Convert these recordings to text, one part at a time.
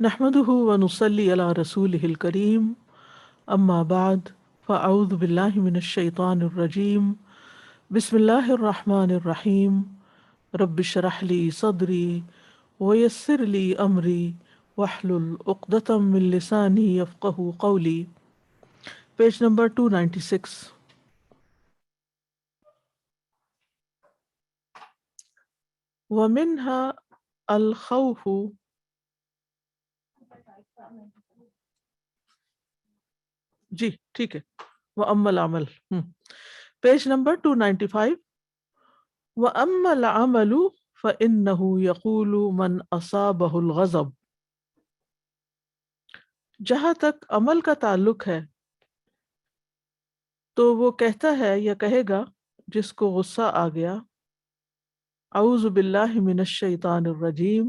نحمده ونصلي على رسوله الكريم أما بعد فأعوذ بالله من الشيطان الرجيم بسم الله الرحمن الرحيم رب اشرح لي صدري ويسر لي أمري واحلل عقدة من لساني يفقه قولي. Page number 296. ومنها الخوف. جی ٹھیک ہے. وَأَمَّا الْعَمَلُ پیج نمبر 295. وَأَمَّا الْعَمَلُ فَإِنَّهُ يَقُولُ مَنْ أَصَابَهُ الْغَضَبُ. جہاں تک عمل کا تعلق ہے تو وہ کہتا ہے یا کہے گا جس کو غصہ آ گیا، اعوذ باللہ من الشیطان الرجیم،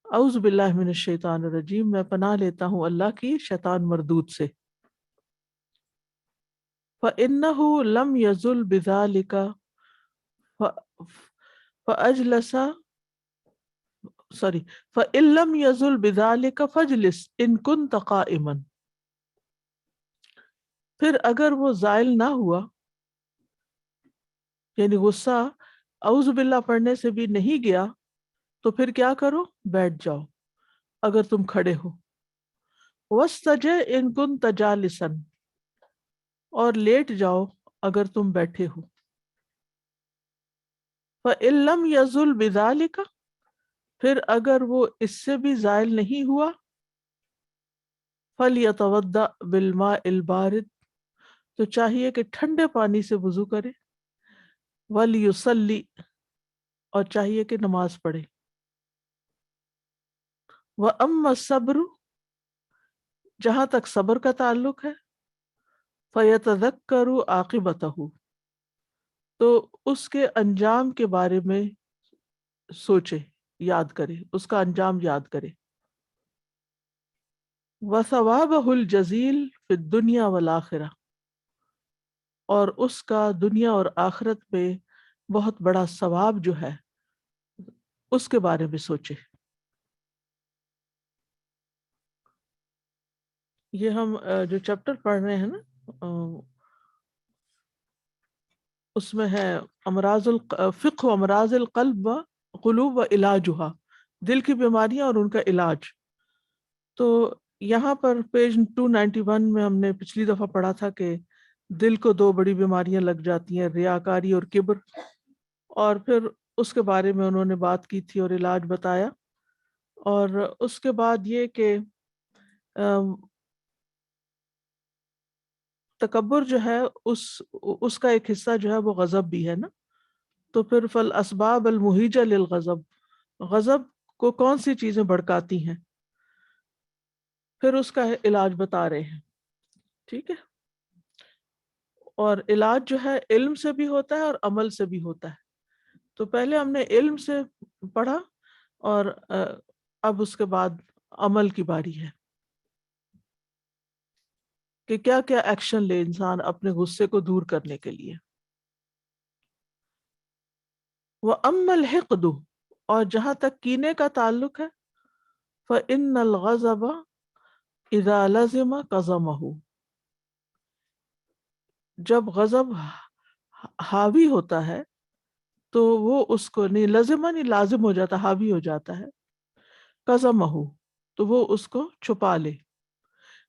اعوذ باللہ من الشیطان الرجیم، میں پناہ لیتا ہوں اللہ کی شیطان مردود سے. فَإِنَّهُ لَمْ يَزُلْ بِذَلِكَ فَأَجْلَسَ فَإِن لَمْ يَزُلْ بِذَلِكَ فَاجْلِسْ إِن كُنْتَ قَائِمًا. پھر اگر وہ زائل نہ ہوا، یعنی غصہ اعوذ باللہ پڑھنے سے بھی نہیں گیا، تو پھر کیا کرو؟ بیٹھ جاؤ اگر تم کھڑے ہو. وَاسْتَجِعْ إِن كُنْتَ جَالِسًا، اور لیٹ جاؤ اگر تم بیٹھے ہو. فَإِن لَمْ يَزُلْ بِذَلِكَ، پھر اگر وہ اس سے بھی زائل نہیں ہوا، فَلْيَتَوَضَّأْ بِالْمَاءِ الْبَارِدِ، تو چاہیے کہ ٹھنڈے پانی سے وضو کرے. وَلْيُصَلِّ، اور چاہیے کہ نماز پڑھے. وَأَمَّا الصَّبْرُ، جہاں تک صبر کا تعلق ہے، فَيَتَذَكَّرُ عَاقِبَتَهُ، تو اس کے انجام کے بارے میں سوچے، یاد کرے، اس کا انجام یاد کرے. وَثَوَابَهُ الْجَزِيلُ فِي الدُّنْيَا وَالْآخِرَةِ، اور اس کا دنیا اور آخرت میں بہت بڑا ثواب جو ہے اس کے بارے میں سوچے. یہ ہم جو چیپٹر پڑھ رہے ہیں نا، اس میں ہے فقہ امراض القلب و قلوب و علاجها، دل کی بیماریاں اور ان کا علاج. تو یہاں پر پیج 291 میں ہم نے پچھلی دفعہ پڑھا تھا کہ دل کو دو بڑی بیماریاں لگ جاتی ہیں، ریاکاری اور کبر، اور پھر اس کے بارے میں انہوں نے بات کی تھی اور علاج بتایا. اور اس کے بعد یہ کہ تکبر جو ہے اس کا ایک حصہ جو ہے وہ غضب بھی ہے نا. تو پھر فالاسباب المہیجہ للغضب، غضب کو کون سی چیزیں بھڑکاتی ہیں، پھر اس کا علاج بتا رہے ہیں. ٹھیک ہے. اور علاج جو ہے علم سے بھی ہوتا ہے اور عمل سے بھی ہوتا ہے. تو پہلے ہم نے علم سے پڑھا، اور اب اس کے بعد عمل کی باری ہے کہ کیا کیا ایکشن لے انسان اپنے غصے کو دور کرنے کے لیے. وَأَمَّا الْحِقْدُ، اور جہاں تک کینے کا تعلق ہے، فَإِنَّ الْغَضَبَ إِذَا لَزِمَ قَزَمَهُ، جب غضب حاوی ہوتا ہے تو وہ اس کو نہیں لازمہ نہیں لازم ہو جاتا، حاوی ہو جاتا ہے. قَزَمَهُ، تو وہ اس کو چھپا لے.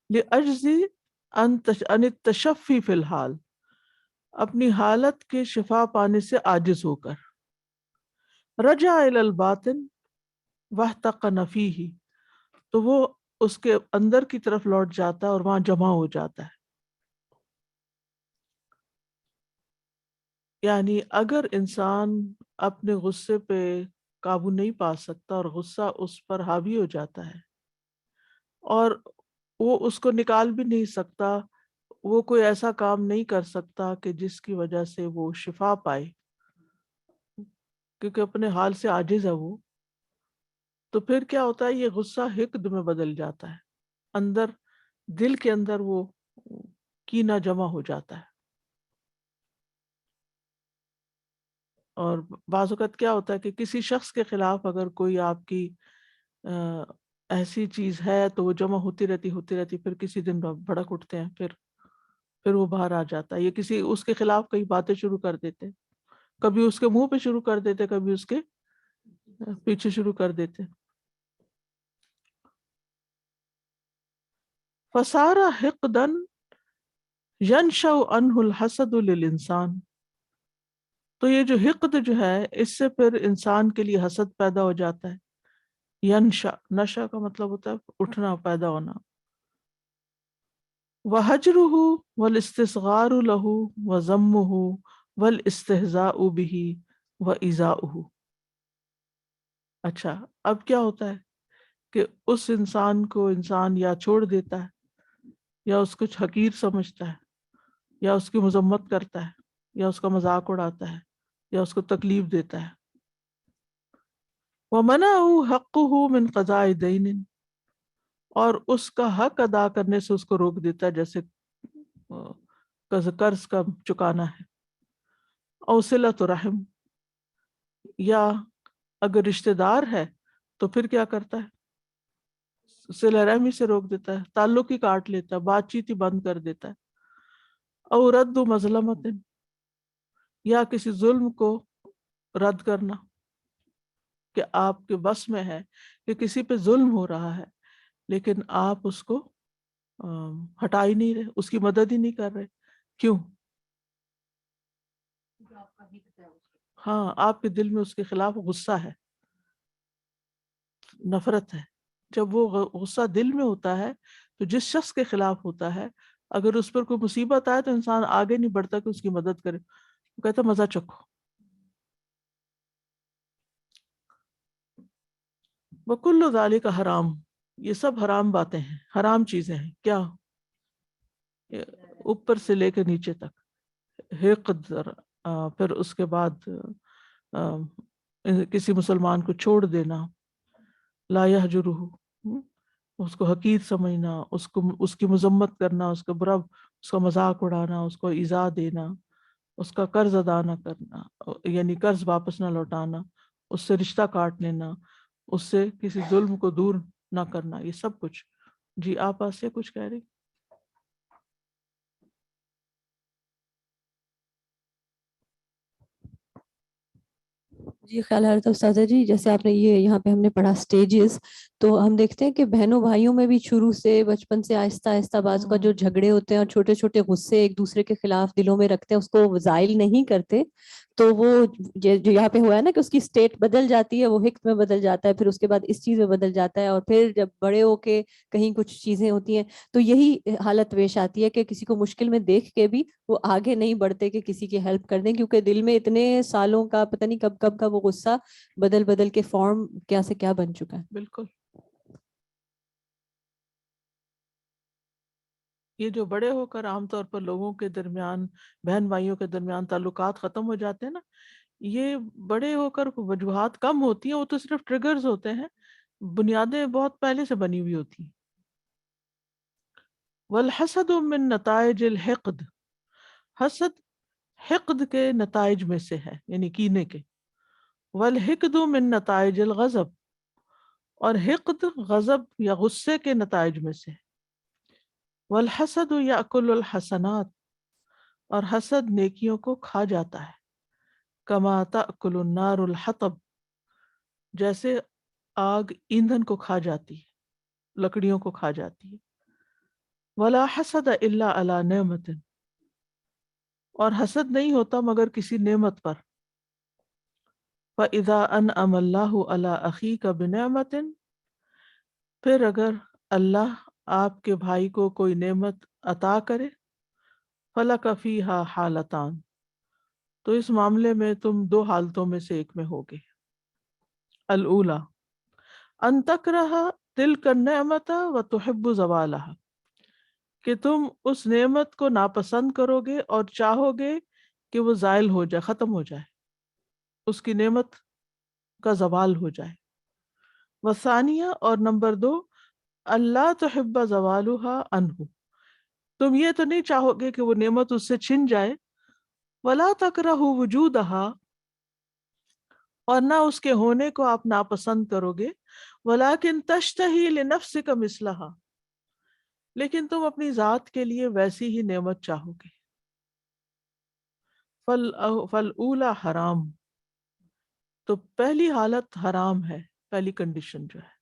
لِأَجْزِ عَنِ التَّشَفِّي فِي الْحَالِ، اپنی حالت کے شفا پانے سے عاجز ہو کر. رجع إلى الباطن واحتقن فيه، تو وہ اس کے اندر کی طرف لوٹ جاتا ہے اور وہاں جمع ہو جاتا ہے. یعنی اگر انسان اپنے غصے پہ قابو نہیں پا سکتا اور غصہ اس پر حاوی ہو جاتا ہے اور وہ اس کو نکال بھی نہیں سکتا، وہ کوئی ایسا کام نہیں کر سکتا کہ جس کی وجہ سے وہ شفا پائے، کیونکہ اپنے حال سے عاجز ہے وہ. تو پھر کیا ہوتا ہے؟ یہ غصہ حقد میں بدل جاتا ہے، اندر دل کے اندر وہ کینہ جمع ہو جاتا ہے. اور بعض اوقات کیا ہوتا ہے کہ کسی شخص کے خلاف اگر کوئی آپ کی ایسی چیز ہے تو وہ جمع ہوتی رہتی، پھر کسی دن بھڑک اٹھتے ہیں، پھر وہ باہر آ جاتا ہے، یہ کسی اس کے خلاف کئی باتیں شروع کر دیتے ہیں، کبھی اس کے منہ پہ شروع کر دیتے، کبھی اس کے پیچھے شروع کر دیتے. فَصَارَ حِقْدًا يَنْشَأُ عَنْهُ الْحَسَدُ لِلْإِنسَانِ. تو یہ جو حقد جو ہے اس سے پھر انسان کے لیے حسد پیدا ہو جاتا ہے. ینشا، نشا کا مطلب ہوتا ہے اٹھنا، پیدا ہونا. وَحَجْرُهُ وَالْاسْتِصْغَارُ لَهُ وَذَمُّهُ وَالْإِسْتِهْزَاءُ بِهِ وَإِيذَاؤُهُ. اچھا، اب کیا ہوتا ہے کہ اس انسان کو انسان یا چھوڑ دیتا ہے، یا اس کو حقیر سمجھتا ہے، یا اس کی مذمت کرتا ہے، یا اس کا مذاق اڑاتا ہے، یا اس کو تکلیف دیتا ہے. وَمَنَعُهُ حَقُّهُ مِنْ قَضَاءِ دَيْنٍ، اور اس کا حق ادا کرنے سے اس کو روک دیتا ہے، جیسے قرض کا چکانا ہے. او صلۃ رحم، یا اگر رشتہ دار ہے تو پھر کیا کرتا ہے، صلہ رحمی سے روک دیتا ہے، تعلق ہی کاٹ لیتا ہے، بات چیت ہی بند کر دیتا ہے. او رد مظلمت، یا کسی ظلم کو رد کرنا، کہ آپ کے بس میں ہے کہ کسی پہ ظلم ہو رہا ہے لیکن آپ اس کو ہٹا ہی نہیں رہے، اس کی مدد ہی نہیں کر رہے. کیوں؟ ہاں، آپ کے دل میں اس کے خلاف غصہ ہے، نفرت ہے. جب وہ غصہ دل میں ہوتا ہے تو جس شخص کے خلاف ہوتا ہے، اگر اس پر کوئی مصیبت آئے تو انسان آگے نہیں بڑھتا کہ اس کی مدد کرے، وہ کہتا مزہ چکھو. وَكُلُّ ذَلِكَ حرام، یہ سب حرام باتیں ہیں، حرام چیزیں ہیں. کیا؟ اوپر سے لے کے نیچے تک. حقد، پھر اس کے بعد کسی مسلمان کو چھوڑ دینا، لا یہجرہ، اس کو حقیر سمجھنا، اس کی مذمت کرنا، اس کا مذاق اڑانا، اس کو ایذا دینا، اس کا قرض ادا نہ کرنا، یعنی قرض واپس نہ لوٹانا، اس سے رشتہ کاٹ لینا، اس سے کسی ظلم کو دور نہ کرنا، یہ سب کچھ. جی آپ آسیہ کچھ کہہ رہی؟ جی خیال ہے تو استاذہ جی، جیسے آپ نے یہ یہاں پہ ہم نے پڑھا سٹیجز، تو ہم دیکھتے ہیں کہ بہنوں بھائیوں میں بھی شروع سے بچپن سے آہستہ آہستہ بعض کا جو جھگڑے ہوتے ہیں اور چھوٹے چھوٹے غصے ایک دوسرے کے خلاف دلوں میں رکھتے ہیں، اس کو زائل نہیں کرتے، تو وہ جو یہاں پہ ہوا ہے نا کہ اس کی سٹیٹ بدل جاتی ہے، وہ حقد میں بدل جاتا ہے، پھر اس کے بعد اس چیز میں بدل جاتا ہے، اور پھر جب بڑے ہو کے کہیں کچھ چیزیں ہوتی ہیں تو یہی حالت پیش آتی ہے کہ کسی کو مشکل میں دیکھ کے بھی وہ آگے نہیں بڑھتے کہ کسی کی ہیلپ کر دیں، کیونکہ دل میں اتنے سالوں کا پتہ نہیں کب کب کا وہ غصہ بدل بدل کے فارم کیا سے کیا بن چکا ہے. بالکل. یہ جو بڑے ہو کر عام طور پر لوگوں کے درمیان، بہن بھائیوں کے درمیان تعلقات ختم ہو جاتے ہیں نا، یہ بڑے ہو کر وجوہات کم ہوتی ہیں، وہ تو صرف ٹریگرز ہوتے ہیں، بنیادیں بہت پہلے سے بنی ہوئی ہوتی ہیں. والحسد من نتائج الحقد، حسد حقد کے نتائج میں سے ہے، یعنی کینے کے. والحقد من نتائج الغضب، اور حقد غضب یا غصے کے نتائج میں سے. والحسد یأکل الحسنات، اور حسد نیکیوں کو کھا جاتا ہے. کما تأکل النار الحطب، جیسے آگ ایندھن کو کھا جاتی ہے، لکڑیوں کو کھا جاتی ہے. ولا حسد الا علی نعمت، اور حسد نہیں ہوتا مگر کسی نعمت پر. فَإِذَا أَنْعَمَ اللَّهُ عَلَىٰ أَخِيكَ بِنِعْمَةٍ، پھر اگر اللہ آپ کے بھائی کو کوئی نعمت عطا کرے، فَلَكَ فِيهَا حَالَتَانِ، تو اس معاملے میں تم دو حالتوں میں سے ایک میں ہوگے. الأولیٰ أَن تَكْرَهَ تِلْكَ النِّعْمَةَ وَتُحِبُّ زَوَالَهَا، کہ تم اس نعمت کو ناپسند کرو گے اور چاہو گے کہ وہ زائل ہو جائے، ختم ہو جائے، اس کی نعمت کا زوال ہو جائے. وثانیہ، اور نمبر 2، اللہ تحب زوالها عنہ، تم یہ تو نہیں چاہو گے کہ وہ نعمت اس سے چھن جائے. ولا تکرہ وجودها، اور نہ اس کے ہونے کو آپ ناپسند کرو گے. وَلَكِن تَشْتَهِي لِنَفْسِكَ مِثْلَهَا، لیکن تم اپنی ذات کے لیے ویسی ہی نعمت چاہو گے. فَالْأُولَى حرام، تو پہلی حالت حرام ہے، پہلی کنڈیشن جو ہے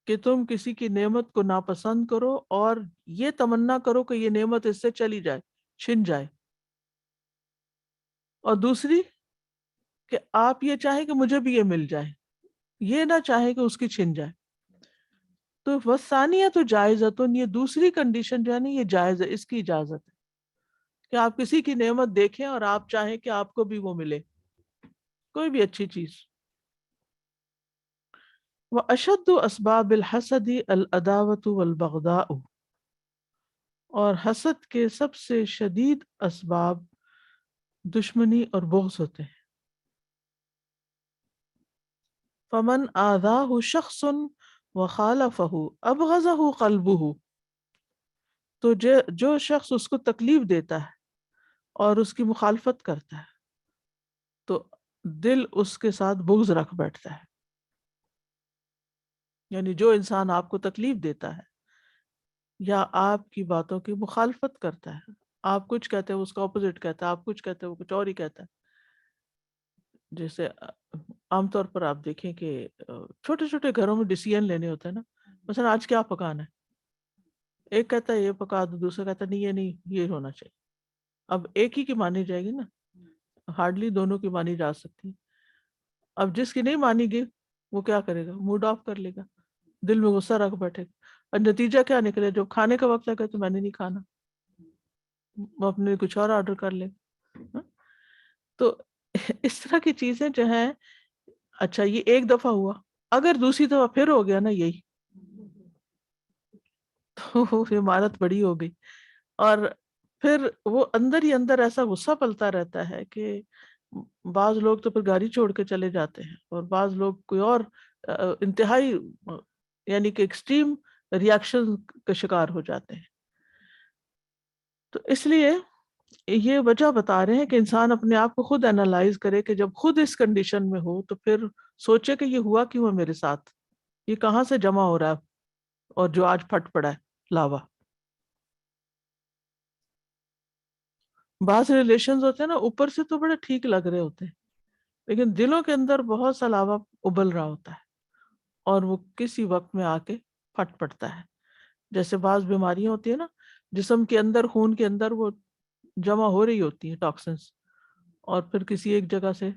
کہ تم کسی کی نعمت کو ناپسند کرو اور یہ تمنا کرو کہ یہ نعمت اس سے چلی جائے، چھن جائے. اور دوسری کہ آپ یہ چاہیں کہ مجھے بھی یہ مل جائے، یہ نہ چاہیں کہ اس کی چھن جائے. تو وثانیہ تو جائزتن، یہ دوسری کنڈیشن جو ہے نا یہ جائز ہے، اس کی اجازت ہے کہ آپ کسی کی نعمت دیکھیں اور آپ چاہیں کہ آپ کو بھی وہ ملے، کوئی بھی اچھی چیز. وَأَشَدُّ أَسْبَابِ الْحَسَدِ الْعَدَاوَةُ وَالْبَغْضَاءُ، اور حسد کے سب سے شدید اسباب دشمنی اور بغض ہوتے ہیں. فَمَنْ آذَاهُ شَخْصٌ وَخَالَفَهُ أَبْغَضَهُ قَلْبُهُ، تو جو شخص اس کو تکلیف دیتا ہے اور اس کی مخالفت کرتا ہے تو دل اس کے ساتھ بغض رکھ بیٹھتا ہے. یعنی جو انسان آپ کو تکلیف دیتا ہے یا آپ کی باتوں کی مخالفت کرتا ہے، آپ کچھ کہتے ہیں اس کا اپوزٹ کہتا ہے، آپ کچھ کہتے ہیں وہ کچھ اور ہی کہتا ہے. جیسے عام طور پر آپ دیکھیں کہ چھوٹے چھوٹے گھروں میں ڈیسیژن لینے ہوتے ہیں نا، مثلا آج کیا پکانا ہے، ایک کہتا ہے یہ پکا دو، دوسرا کہتا ہے نہیں یہ نہیں یہ ہونا چاہیے. اب ایک ہی کی مانی جائے گی نا، ہارڈلی دونوں کی مانی جا سکتی. اب جس کی نہیں مانی گی وہ کیا کرے گا، موڈ آف کر لے گا، دل میں غصہ رکھ بیٹھے گا، اور نتیجہ کیا نکلے، جب کھانے کا وقت ہے تو میں نے نہیں کھانا، وہ اپنے لیے کچھ اور آرڈر کر لے. تو اس طرح کی چیزیں جو ہیں، اچھا یہ ایک دفعہ ہوا، اگر دوسری دفعہ پھر ہو گیا نا یہی، تو عمارت بڑی ہو گئی. اور پھر وہ اندر ہی اندر ایسا غصہ پلتا رہتا ہے کہ بعض لوگ تو پھر گاڑی چھوڑ کے چلے جاتے ہیں، اور بعض لوگ کوئی اور انتہائی یعنی کہ ایکسٹریم ریاکشن کا شکار ہو جاتے ہیں. تو اس لیے یہ وجہ بتا رہے ہیں کہ انسان اپنے آپ کو خود انالائز کرے کہ جب خود اس کنڈیشن میں ہو تو پھر سوچے کہ یہ ہوا کیوں ہے میرے ساتھ، یہ کہاں سے جمع ہو رہا ہے اور جو آج پھٹ پڑا ہے لاوا. بعض ریلیشنز ہوتے ہیں نا اوپر سے تو بڑے ٹھیک لگ رہے ہوتے ہیں، لیکن دلوں کے اندر بہت سا لاوا ابل رہا ہوتا ہے اور وہ کسی وقت میں آ کے پھٹ پڑتا ہے. جیسے بعض بیماریاں ہوتی ہیں نا، جسم کے اندر خون کے اندر وہ جمع ہو رہی ہوتی ہیں ٹاکسنس، اور پھر کسی ایک جگہ سے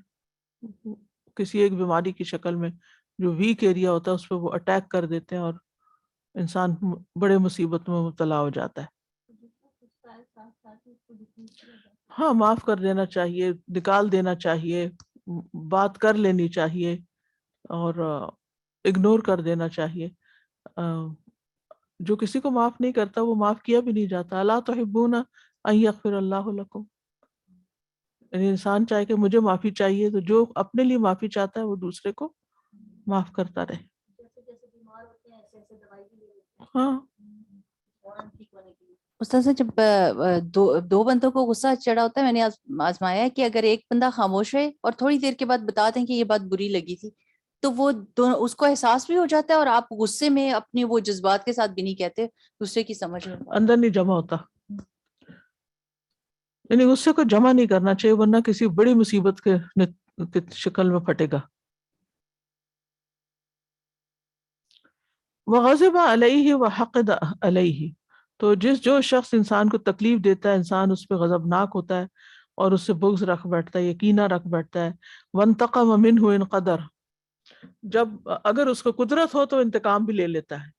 کسی ایک بیماری کی شکل میں جو ویک ایریا ہوتا ہے اس پہ وہ اٹیک کر دیتے ہیں اور انسان بڑے مصیبت میں مبتلا ہو جاتا ہے. ہاں معاف کر دینا چاہیے، نکال دینا چاہیے، بات کر لینی چاہیے اور اگنور کر دینا چاہیے. جو کسی کو معاف نہیں کرتا وہ معاف کیا بھی نہیں جاتا. الا تحبون ان یغفر اللہ لکم، یعنی انسان چاہے کہ مجھے معافی چاہیے تو جو اپنے لیے معافی چاہتا ہے وہ دوسرے کو معاف کرتا رہے. ہاں استاد سے جب دو بندوں کو غصہ چڑھا ہوتا ہے، میں نے آزمایا ہے کہ اگر ایک بندہ خاموش ہے اور تھوڑی دیر کے بعد بتا دیں کہ یہ بات بری لگی تھی، تو وہ دونوں اس کو احساس بھی ہو جاتا ہے اور آپ غصے میں اپنے وہ جذبات کے ساتھ بھی نہیں کہتے، دوسرے کی سمجھ میں اندر نہیں جمع ہوتا، یعنی غصے کو جمع نہیں کرنا چاہیے ورنہ کسی بڑی مصیبت کے شکل میں پھٹے گا. وغضب علیہ وحقد علیہ، تو جو شخص انسان کو تکلیف دیتا ہے انسان اس پہ غضبناک ہوتا ہے اور اس سے بغض رکھ بیٹھتا ہے، یقینہ رکھ بیٹھتا ہے. وانتقم منہ ان قدر، جب اگر اس کو قدرت ہو تو انتقام بھی لے لیتا ہے،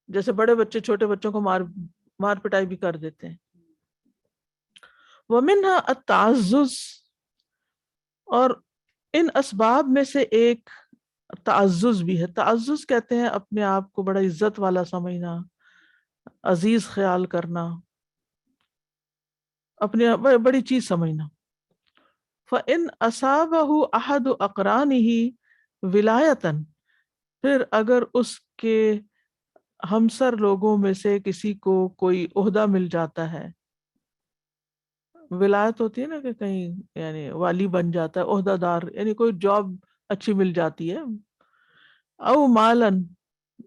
جیسے بڑے بچے چھوٹے بچوں کو مار پٹائی بھی کر دیتے ہیں. ومنها التعزز، اور ان اسباب میں سے ایک تعزز بھی ہے. تعزز کہتے ہیں اپنے آپ کو بڑا عزت والا سمجھنا، عزیز خیال کرنا، اپنے بڑی چیز سمجھنا. فَإِنْ أَصَابَهُ أَحَدُ أَقْرَانِهِ وِلَایَةً، پھر اگر اس کے ہمسر لوگوں میں سے کسی کو کوئی عہدہ مل جاتا ہے، ولایت ہوتی ہے نا کہ کہیں یعنی والی بن جاتا ہے، عہدہ دار، یعنی کوئی جاب اچھی مل جاتی ہے، او مالن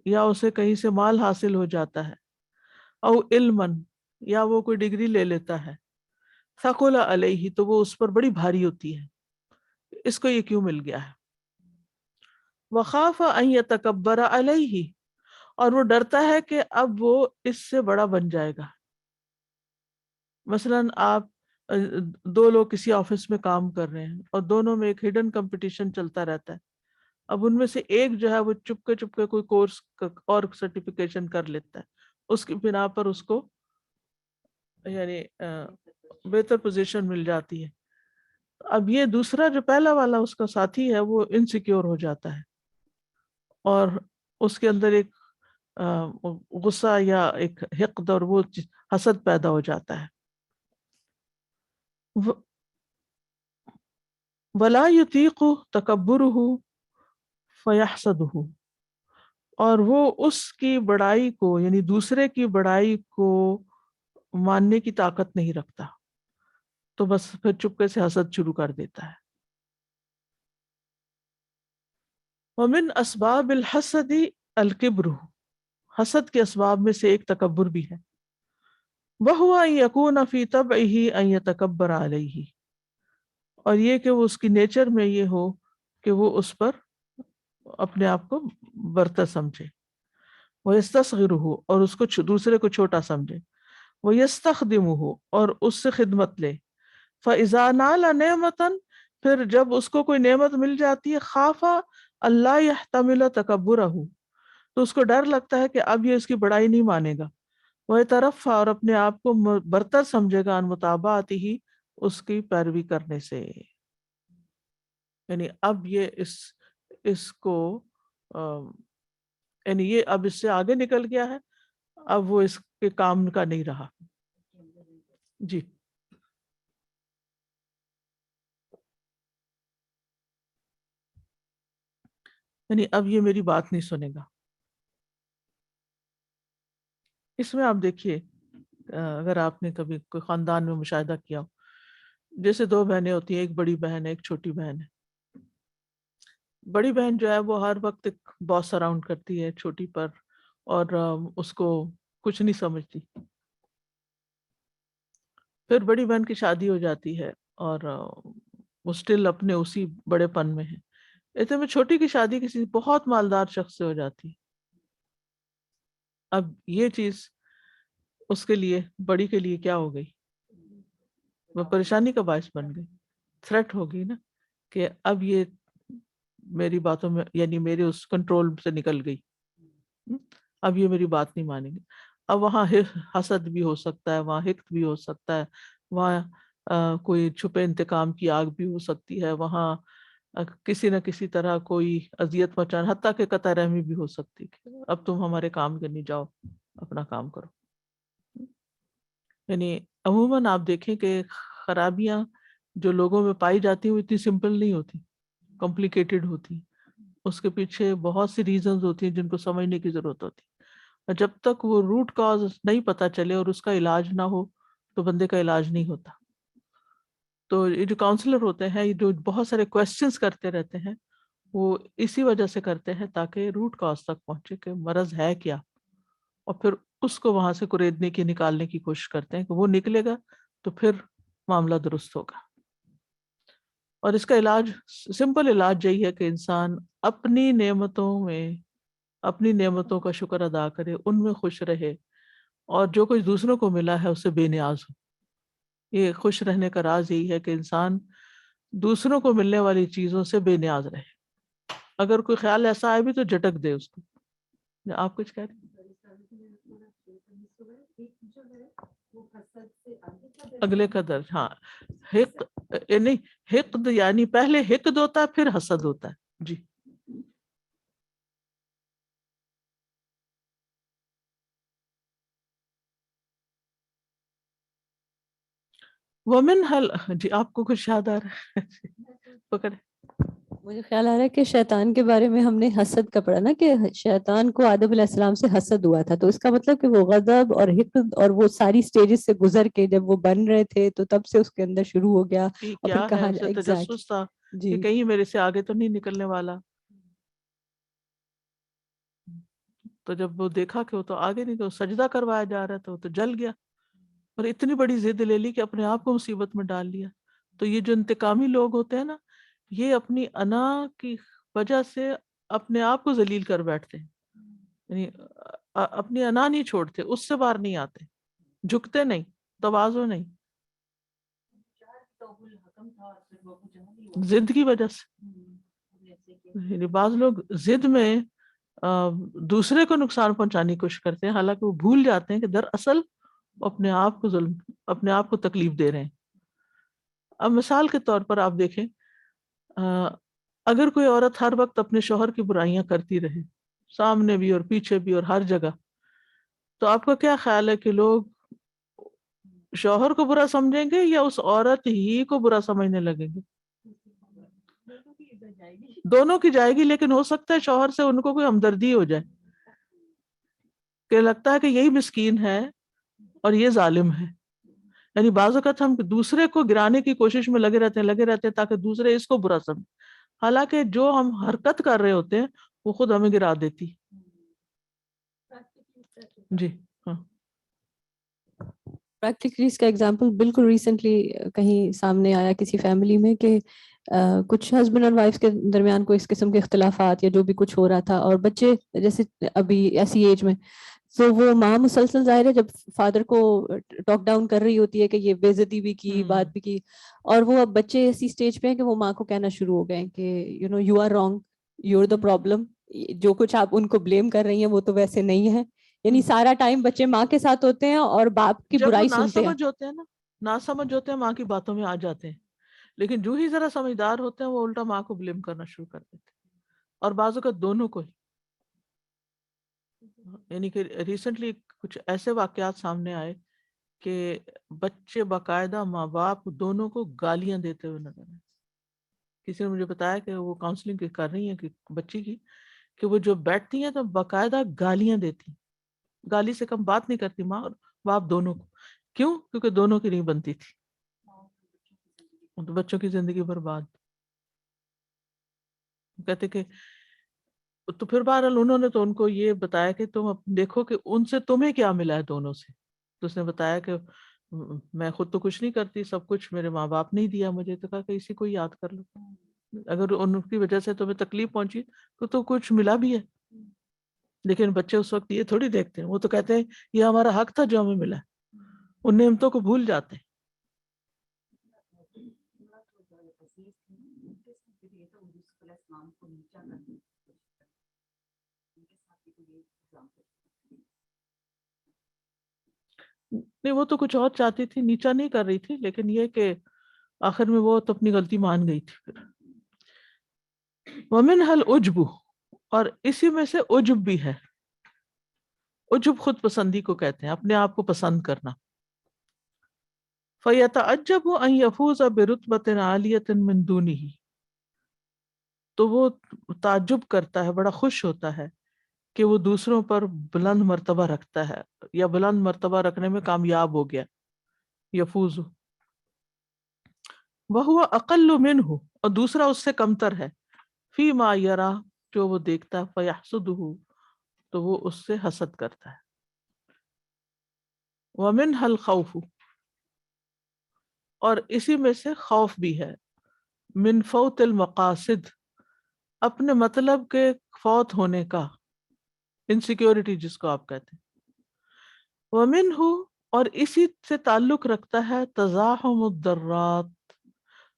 یا اسے کہیں سے مال حاصل ہو جاتا ہے، او علمن یا وہ کوئی ڈگری لے لیتا ہے، ثقل علیہ تو وہ اس پر بڑی بھاری ہوتی ہے، اس کو یہ کیوں مل گیا ہے، وخاف ان یتکبر علیہ اور وہ ڈرتا ہے کہ اب وہ اس سے بڑا بن جائے گا. مثلاً آپ دو لوگ کسی آفس میں کام کر رہے ہیں اور دونوں میں ایک ہڈن کمپٹیشن چلتا رہتا ہے. اب ان میں سے ایک جو ہے وہ چپ کے کوئی کورس اور سرٹیفکیشن کر لیتا ہے، اس کی بنا پر اس کو یعنی بہتر پوزیشن مل جاتی ہے. اب یہ دوسرا جو پہلا والا اس کا ساتھی ہے وہ انسیکیور ہو جاتا ہے اور اس کے اندر ایک غصہ یا ایک حقد اور وہ حسد پیدا ہو جاتا ہے. ولا یطیق تکبرہ فیحسدہ اور وہ اس کی بڑائی کو یعنی دوسرے کی بڑائی کو ماننے کی طاقت نہیں رکھتا، تو بس پھر چپکے سے حسد شروع کر دیتا ہے. ومن اسباب الحسد الکبر حسد کے اسباب میں سے ایک تکبر بھی ہے. وہو ان یکون فی طبعہ ان یتکبر علیہ اور یہ کہ وہ اس کی نیچر میں یہ ہو کہ وہ اس پر اپنے آپ کو برتر سمجھے. وَيَسْتَصْغِرُهُ اور اس کو دوسرے کو چھوٹا سمجھے. وَيَسْتَخْدِمُهُ اور اس سے خدمت لے. فَإِذَا نَالَ نِعْمَةً پھر جب اس کو کوئی نعمت مل جاتی ہے خَافَ اللَّهَ يَحْتَمِلَ تَكَبُّرَهُ تو اس کو ڈر لگتا ہے کہ اب یہ اس کی بڑائی نہیں مانے گا. وَيَتَرَفَّعُ اور اپنے آپ کو برتر سمجھے گا عن متابعتہ اس کی پیروی کرنے سے. یعنی اب یہ اس کو یعنی یہ اب اس سے آگے نکل گیا ہے، اب وہ اس کے کام کا نہیں رہا. جی یعنی اب یہ میری بات نہیں سنے گا. اس میں آپ دیکھیے اگر آپ نے کبھی کوئی خاندان میں مشاہدہ کیا ہو، جیسے دو بہنیں ہوتی ہیں، ایک بڑی بہن ہے ایک چھوٹی بہن ہے. بڑی بہن جو ہے وہ ہر وقت ایک باس اراؤنڈ کرتی ہے چھوٹی پر اور اس کو کچھ نہیں سمجھتی. پھر بڑی بہن کی شادی ہو جاتی ہے اور وہ اسٹل اپنے اسی بڑے پن میں ہے. ایسے میں چھوٹی کی شادی کسی بہت مالدار شخص سے ہو جاتی ہے. اب یہ چیز اس کے لیے بڑی کے لیے کیا ہو گئی، وہ پریشانی کا باعث بن گئی، تھریٹ ہو گئی نا کہ اب یہ میری باتوں میں یعنی میرے اس کنٹرول سے نکل گئی، اب یہ میری بات نہیں مانیں گے. اب وہاں حسد بھی ہو سکتا ہے، وہاں حقد بھی ہو سکتا ہے، وہاں کوئی چھپے انتقام کی آگ بھی ہو سکتی ہے، وہاں کسی نہ کسی طرح کوئی اذیت پہنچانا حتیٰ کہ قطع رحمی بھی ہو سکتی کہ اب تم ہمارے کام کے نہیں جاؤ اپنا کام کرو. یعنی عموماً آپ دیکھیں کہ خرابیاں جو لوگوں میں پائی جاتی ہیں وہ اتنی سمپل نہیں ہوتی، کمپلیکیٹڈ ہوتی. اس کے پیچھے بہت سی ریزنز ہوتی ہیں جن کو سمجھنے کی ضرورت ہوتی. اور جب تک وہ روٹ کاز نہیں پتہ چلے اور اس کا علاج نہ ہو تو بندے کا علاج نہیں ہوتا. تو یہ جو کاؤنسلر ہوتے ہیں یہ جو بہت سارے کویسچنز کرتے رہتے ہیں وہ اسی وجہ سے کرتے ہیں تاکہ روٹ کاز تک پہنچے کہ مرض ہے کیا، اور پھر اس کو وہاں سے کریدنے کی نکالنے کی کوشش کرتے ہیں کہ وہ نکلے گا تو پھر معاملہ درست ہوگا. اور اس کا علاج سمپل علاج یہی ہے کہ انسان اپنی نعمتوں کا شکر ادا کرے، ان میں خوش رہے اور جو کچھ دوسروں کو ملا ہے اسے بے نیاز ہو. یہ خوش رہنے کا راز یہی ہے کہ انسان دوسروں کو ملنے والی چیزوں سے بے نیاز رہے. اگر کوئی خیال ایسا آئے بھی تو جھٹک دے اس کو. آپ کچھ کہہ رہے ہیں؟ اگلے کا درج، ہاں نہیں حقد یعنی پہلے حقد ہوتا ہے پھر حسد ہوتا ہے. جی ومن حل جی آپ کو کچھ یاد آ رہا ہے؟ پکڑے. مجھے خیال آ رہا ہے کہ شیطان کے بارے میں ہم نے حسد کا پڑھا نا، کہ شیطان کو آدم علیہ السلام سے حسد ہوا تھا، تو اس کا مطلب کہ وہ غضب اور حقد اور وہ ساری سٹیجز سے گزر کے جب وہ بن رہے تھے تو تب سے اس کے اندر شروع ہو گیا. کہ اور کیا پھر ہے، کہا اسے ایگزیکٹ تجسس تھا جی کہ کہیں میرے سے آگے تو نہیں نکلنے والا. تو جب وہ دیکھا کہ وہ تو آگے نہیں، تو سجدہ کروایا جا رہا تھا، وہ تو جل گیا اور اتنی بڑی ضد لے لی کہ اپنے آپ کو مصیبت میں ڈال لیا. تو یہ جو انتقامی لوگ ہوتے ہیں نا، یہ اپنی انا کی وجہ سے اپنے آپ کو ذلیل کر بیٹھتے ہیں، یعنی اپنی انا نہیں چھوڑتے، اس سے باہر نہیں آتے، جھکتے نہیں، تواضع نہیں، ضد کی وجہ سے. یعنی بعض لوگ ضد میں دوسرے کو نقصان پہنچانے کی کوشش کرتے ہیں، حالانکہ وہ بھول جاتے ہیں کہ دراصل وہ اپنے آپ کو ظلم، اپنے آپ کو تکلیف دے رہے ہیں. اب مثال کے طور پر آپ دیکھیں، اگر کوئی عورت ہر وقت اپنے شوہر کی برائیاں کرتی رہے، سامنے بھی اور پیچھے بھی اور ہر جگہ، تو آپ کا کیا خیال ہے کہ لوگ شوہر کو برا سمجھیں گے یا اس عورت ہی کو برا سمجھنے لگیں گے؟ دونوں کی جائے گی، لیکن ہو سکتا ہے شوہر سے ان کو کوئی ہمدردی ہو جائے کہ لگتا ہے کہ یہی مسکین ہے اور یہ ظالم ہے. یعنی بعض اوقات ہم دوسرے کو گرانے کی کوشش میں لگے رہتے ہیں تاکہ دوسرے اس کو برا سمجھے، حالانکہ جو ہم حرکت کر رہے ہوتے ہیں وہ خود ہمیں گرا دیتی. جی ہاں. پریکٹیکلی اس کا ایگزامپل بالکل ریسنٹلی کہیں سامنے آیا کسی فیملی میں کہ کچھ ہسبینڈ اور وائف کے درمیان کوئی اس قسم کے اختلافات یا جو بھی کچھ ہو رہا تھا، اور بچے جیسے ابھی ایسی ایج میں، تو وہ ماں مسلسل ظاہر ہے جب فادر کو ٹاک ڈاؤن کر رہی ہوتی ہے کہ یہ بے عزتی بھی کی، بات بھی کی، اور وہ اب بچے ایسی اسٹیج پہ ہیں کہ وہ ماں کو کہنا شروع ہو گئے کہ you know you are wrong, you are the problem, جو کچھ آپ ان کو بلیم کر رہی ہیں وہ تو ویسے نہیں ہے. یعنی سارا ٹائم بچے ماں کے ساتھ ہوتے ہیں اور باپ کی جب وہ برائی سنتے ہیں. ناسمجھ ہوتے ہیں نا، ناسمجھ ہوتے ہیں ماں کی باتوں میں آ جاتے ہیں، لیکن جو ہی ذرا سمجھدار ہوتے ہیں وہ الٹا ماں کو بلیم کرنا شروع کر دیتے ہیں، اور بعض اوقات دونوں کو ہی. یعنی کہ ریسنٹلی کچھ ایسے واقعات سامنے آئے کہ بچے باقاعدہ ماں باپ دونوں کو گالیاں دیتے ہوئے نظر آئے. کسی نے مجھے بتایا کہ وہ کاؤنسلنگ کر رہی ہیں کہ بچی کی، کہ وہ جو بیٹھتی ہیں تو باقاعدہ گالیاں دیتی، گالی سے کم بات نہیں کرتی ماں اور باپ دونوں کو. کیوں؟ کیونکہ دونوں کی نہیں بنتی تھی، تو بچوں کی زندگی برباد. کہتے کہ تو پھر بہرحال انہوں نے تو ان کو یہ بتایا کہ تم دیکھو کہ ان سے تمہیں کیا ملا ہے دونوں سے. تو اس نے بتایا کہ میں خود تو کچھ نہیں کرتی، سب کچھ میرے ماں باپ نے ہی دیا مجھے. تو کہا کہ اسی کو یاد کر لو، اگر ان کی وجہ سے تمہیں تکلیف پہنچی تو کچھ ملا بھی ہے. لیکن بچے اس وقت یہ تھوڑی دیکھتے ہیں، وہ تو کہتے ہیں یہ ہمارا حق تھا جو ہمیں ملا. ان نعمتوں کو بھول جاتے ہیں. نہیں، وہ تو کچھ اور چاہتی تھی، نیچا نہیں کر رہی تھی، لیکن یہ کہ آخر میں وہ تو اپنی غلطی مان گئی تھی. پھر وَمِنْهَا الْعُجْبُ، اور اسی میں سے عجب بھی ہے. عجب خود پسندی کو کہتے ہیں، اپنے آپ کو پسند کرنا. فَيَتَعَجَّبُ أَنْ يَفُوزَ بِرُتْبَةٍ عَالِيَةٍ مِنْ دُونِهِ، تو وہ تعجب کرتا ہے، بڑا خوش ہوتا ہے کہ وہ دوسروں پر بلند مرتبہ رکھتا ہے یا بلند مرتبہ رکھنے میں کامیاب ہو گیا. یفوز وَهُوَ أَقَلُّ مِنْهُ، اور دوسرا اس سے کمتر ہے. فی ما یرا، جو وہ دیکھتا ہے. فیحسدہ، تو وہ اس سے حسد کرتا ہے. ومنها الخوف، اور اسی میں سے خوف بھی ہے. من فوت المقاصد، اپنے مطلب کے فوت ہونے کا، انسیکیورٹی جس کو آپ کہتے ہیں. ومنہ، اور اسی سے تعلق رکھتا ہے تزاحم الذرات،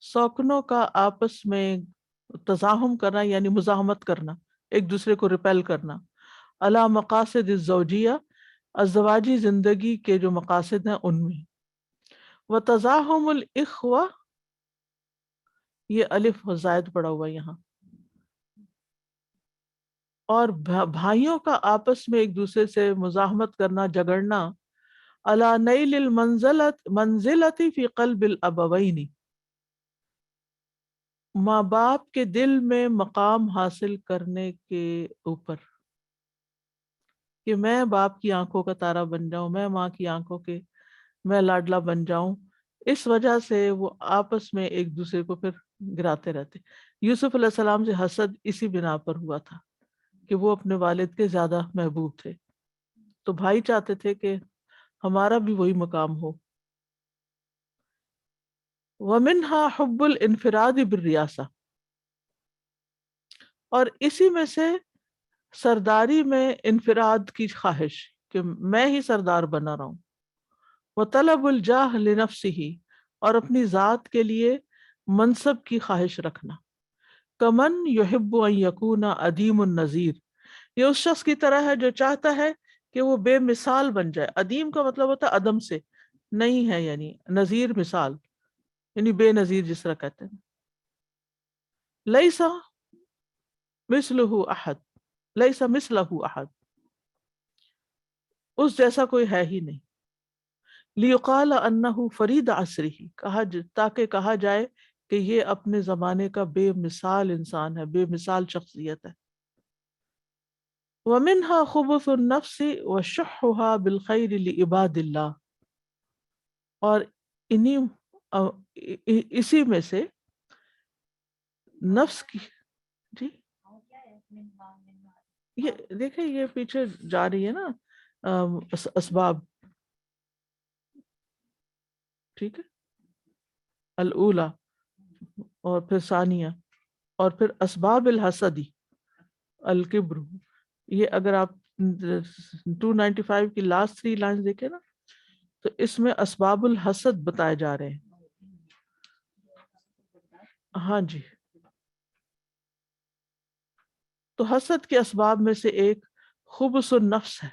سوکنوں کا آپس میں تزاحم کرنا، یعنی مزاحمت کرنا، ایک دوسرے کو ریپیل کرنا. علی مقاصد الزوجیہ، ازدواجی زندگی کے جو مقاصد ہیں ان میں. وتزاحم الاخوہ، یہ الف زائد پڑا ہوا یہاں، اور بھائیوں کا آپس میں ایک دوسرے سے مزاحمت کرنا، جھگڑنا. علی نیل المنزلۃ فی قلب الابوین، ماں باپ کے دل میں مقام حاصل کرنے کے اوپر کہ میں باپ کی آنکھوں کا تارا بن جاؤں، میں ماں کی آنکھوں کے میں لاڈلا بن جاؤں، اس وجہ سے وہ آپس میں ایک دوسرے کو پھر گراتے رہتے. یوسف علیہ السلام سے حسد اسی بنا پر ہوا تھا کہ وہ اپنے والد کے زیادہ محبوب تھے، تو بھائی چاہتے تھے کہ ہمارا بھی وہی مقام ہو. وَمِنْهَا حُبُّ الْإِنْفِرَادِ بِالرِّيَاسَةِ، اور اسی میں سے سرداری میں انفراد کی خواہش کہ میں ہی سردار بنا رہا ہوں. وَطَلَبُ الْجَاهِ لِنَفْسِهِ، اور اپنی ذات کے لیے منصب کی خواہش رکھنا. کمن یحب ان یکون عدیم النظیر، یہ اس شخص کی طرح ہے جو چاہتا ہے کہ وہ بے مثال بن جائے. عدیم کا مطلب ہوتا ہے عدم سے نہیں ہے، یعنی نظیر مثال، یعنی بے نظیر جس طرح کہتے ہیں. لیس مثلہ احد، لیس مثلہ احد، اس جیسا کوئی ہے ہی نہیں. لیقال انہ فرید عصرہ، تاکہ کہا جائے کہ یہ اپنے زمانے کا بے مثال انسان ہے، بے مثال شخصیت ہے. وَمِنْهَا خُبُثُ النَّفْسِ وَشُحُّهَا بِالْخَيْرِ لِعِبَادِ اللَّهِ، اور اسی میں سے نفس کی، جی یہ دیکھیں یہ پیچھے جا رہی ہے نا اسباب، ٹھیک ہے، الاولا اور پھر ثانیہ اور پھر اسباب الحسدی الکبر. یہ اگر آپ 295 کی لاسٹ 3 لائنز دیکھیں نا تو اس میں اسباب الحسد بتائے جا رہے ہیں. ہاں جی، تو حسد کے اسباب میں سے ایک خبث النفس ہے.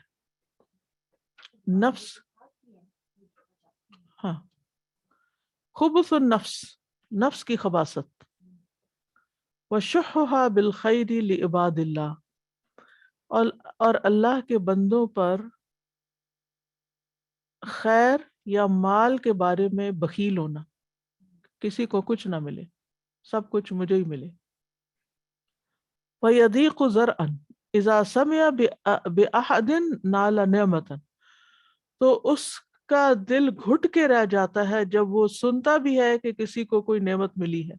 نفس، ہاں، خبث النفس، نفس کی خباثت. وشحها بالخیر لعباد اللہ، اور اللہ کے بندوں پر خیر یا مال کے بارے میں بخیل ہونا، کسی کو کچھ نہ ملے، سب کچھ مجھے ہی ملے. وَيَضِيقُ زَرْعًا إِذَا سَمِعَ بِأَحَدٍ نَالَ نِعْمَةً، تو اس کا دل گھٹ کے رہ جاتا ہے جب وہ سنتا بھی ہے کہ کسی کو کوئی نعمت ملی ہے.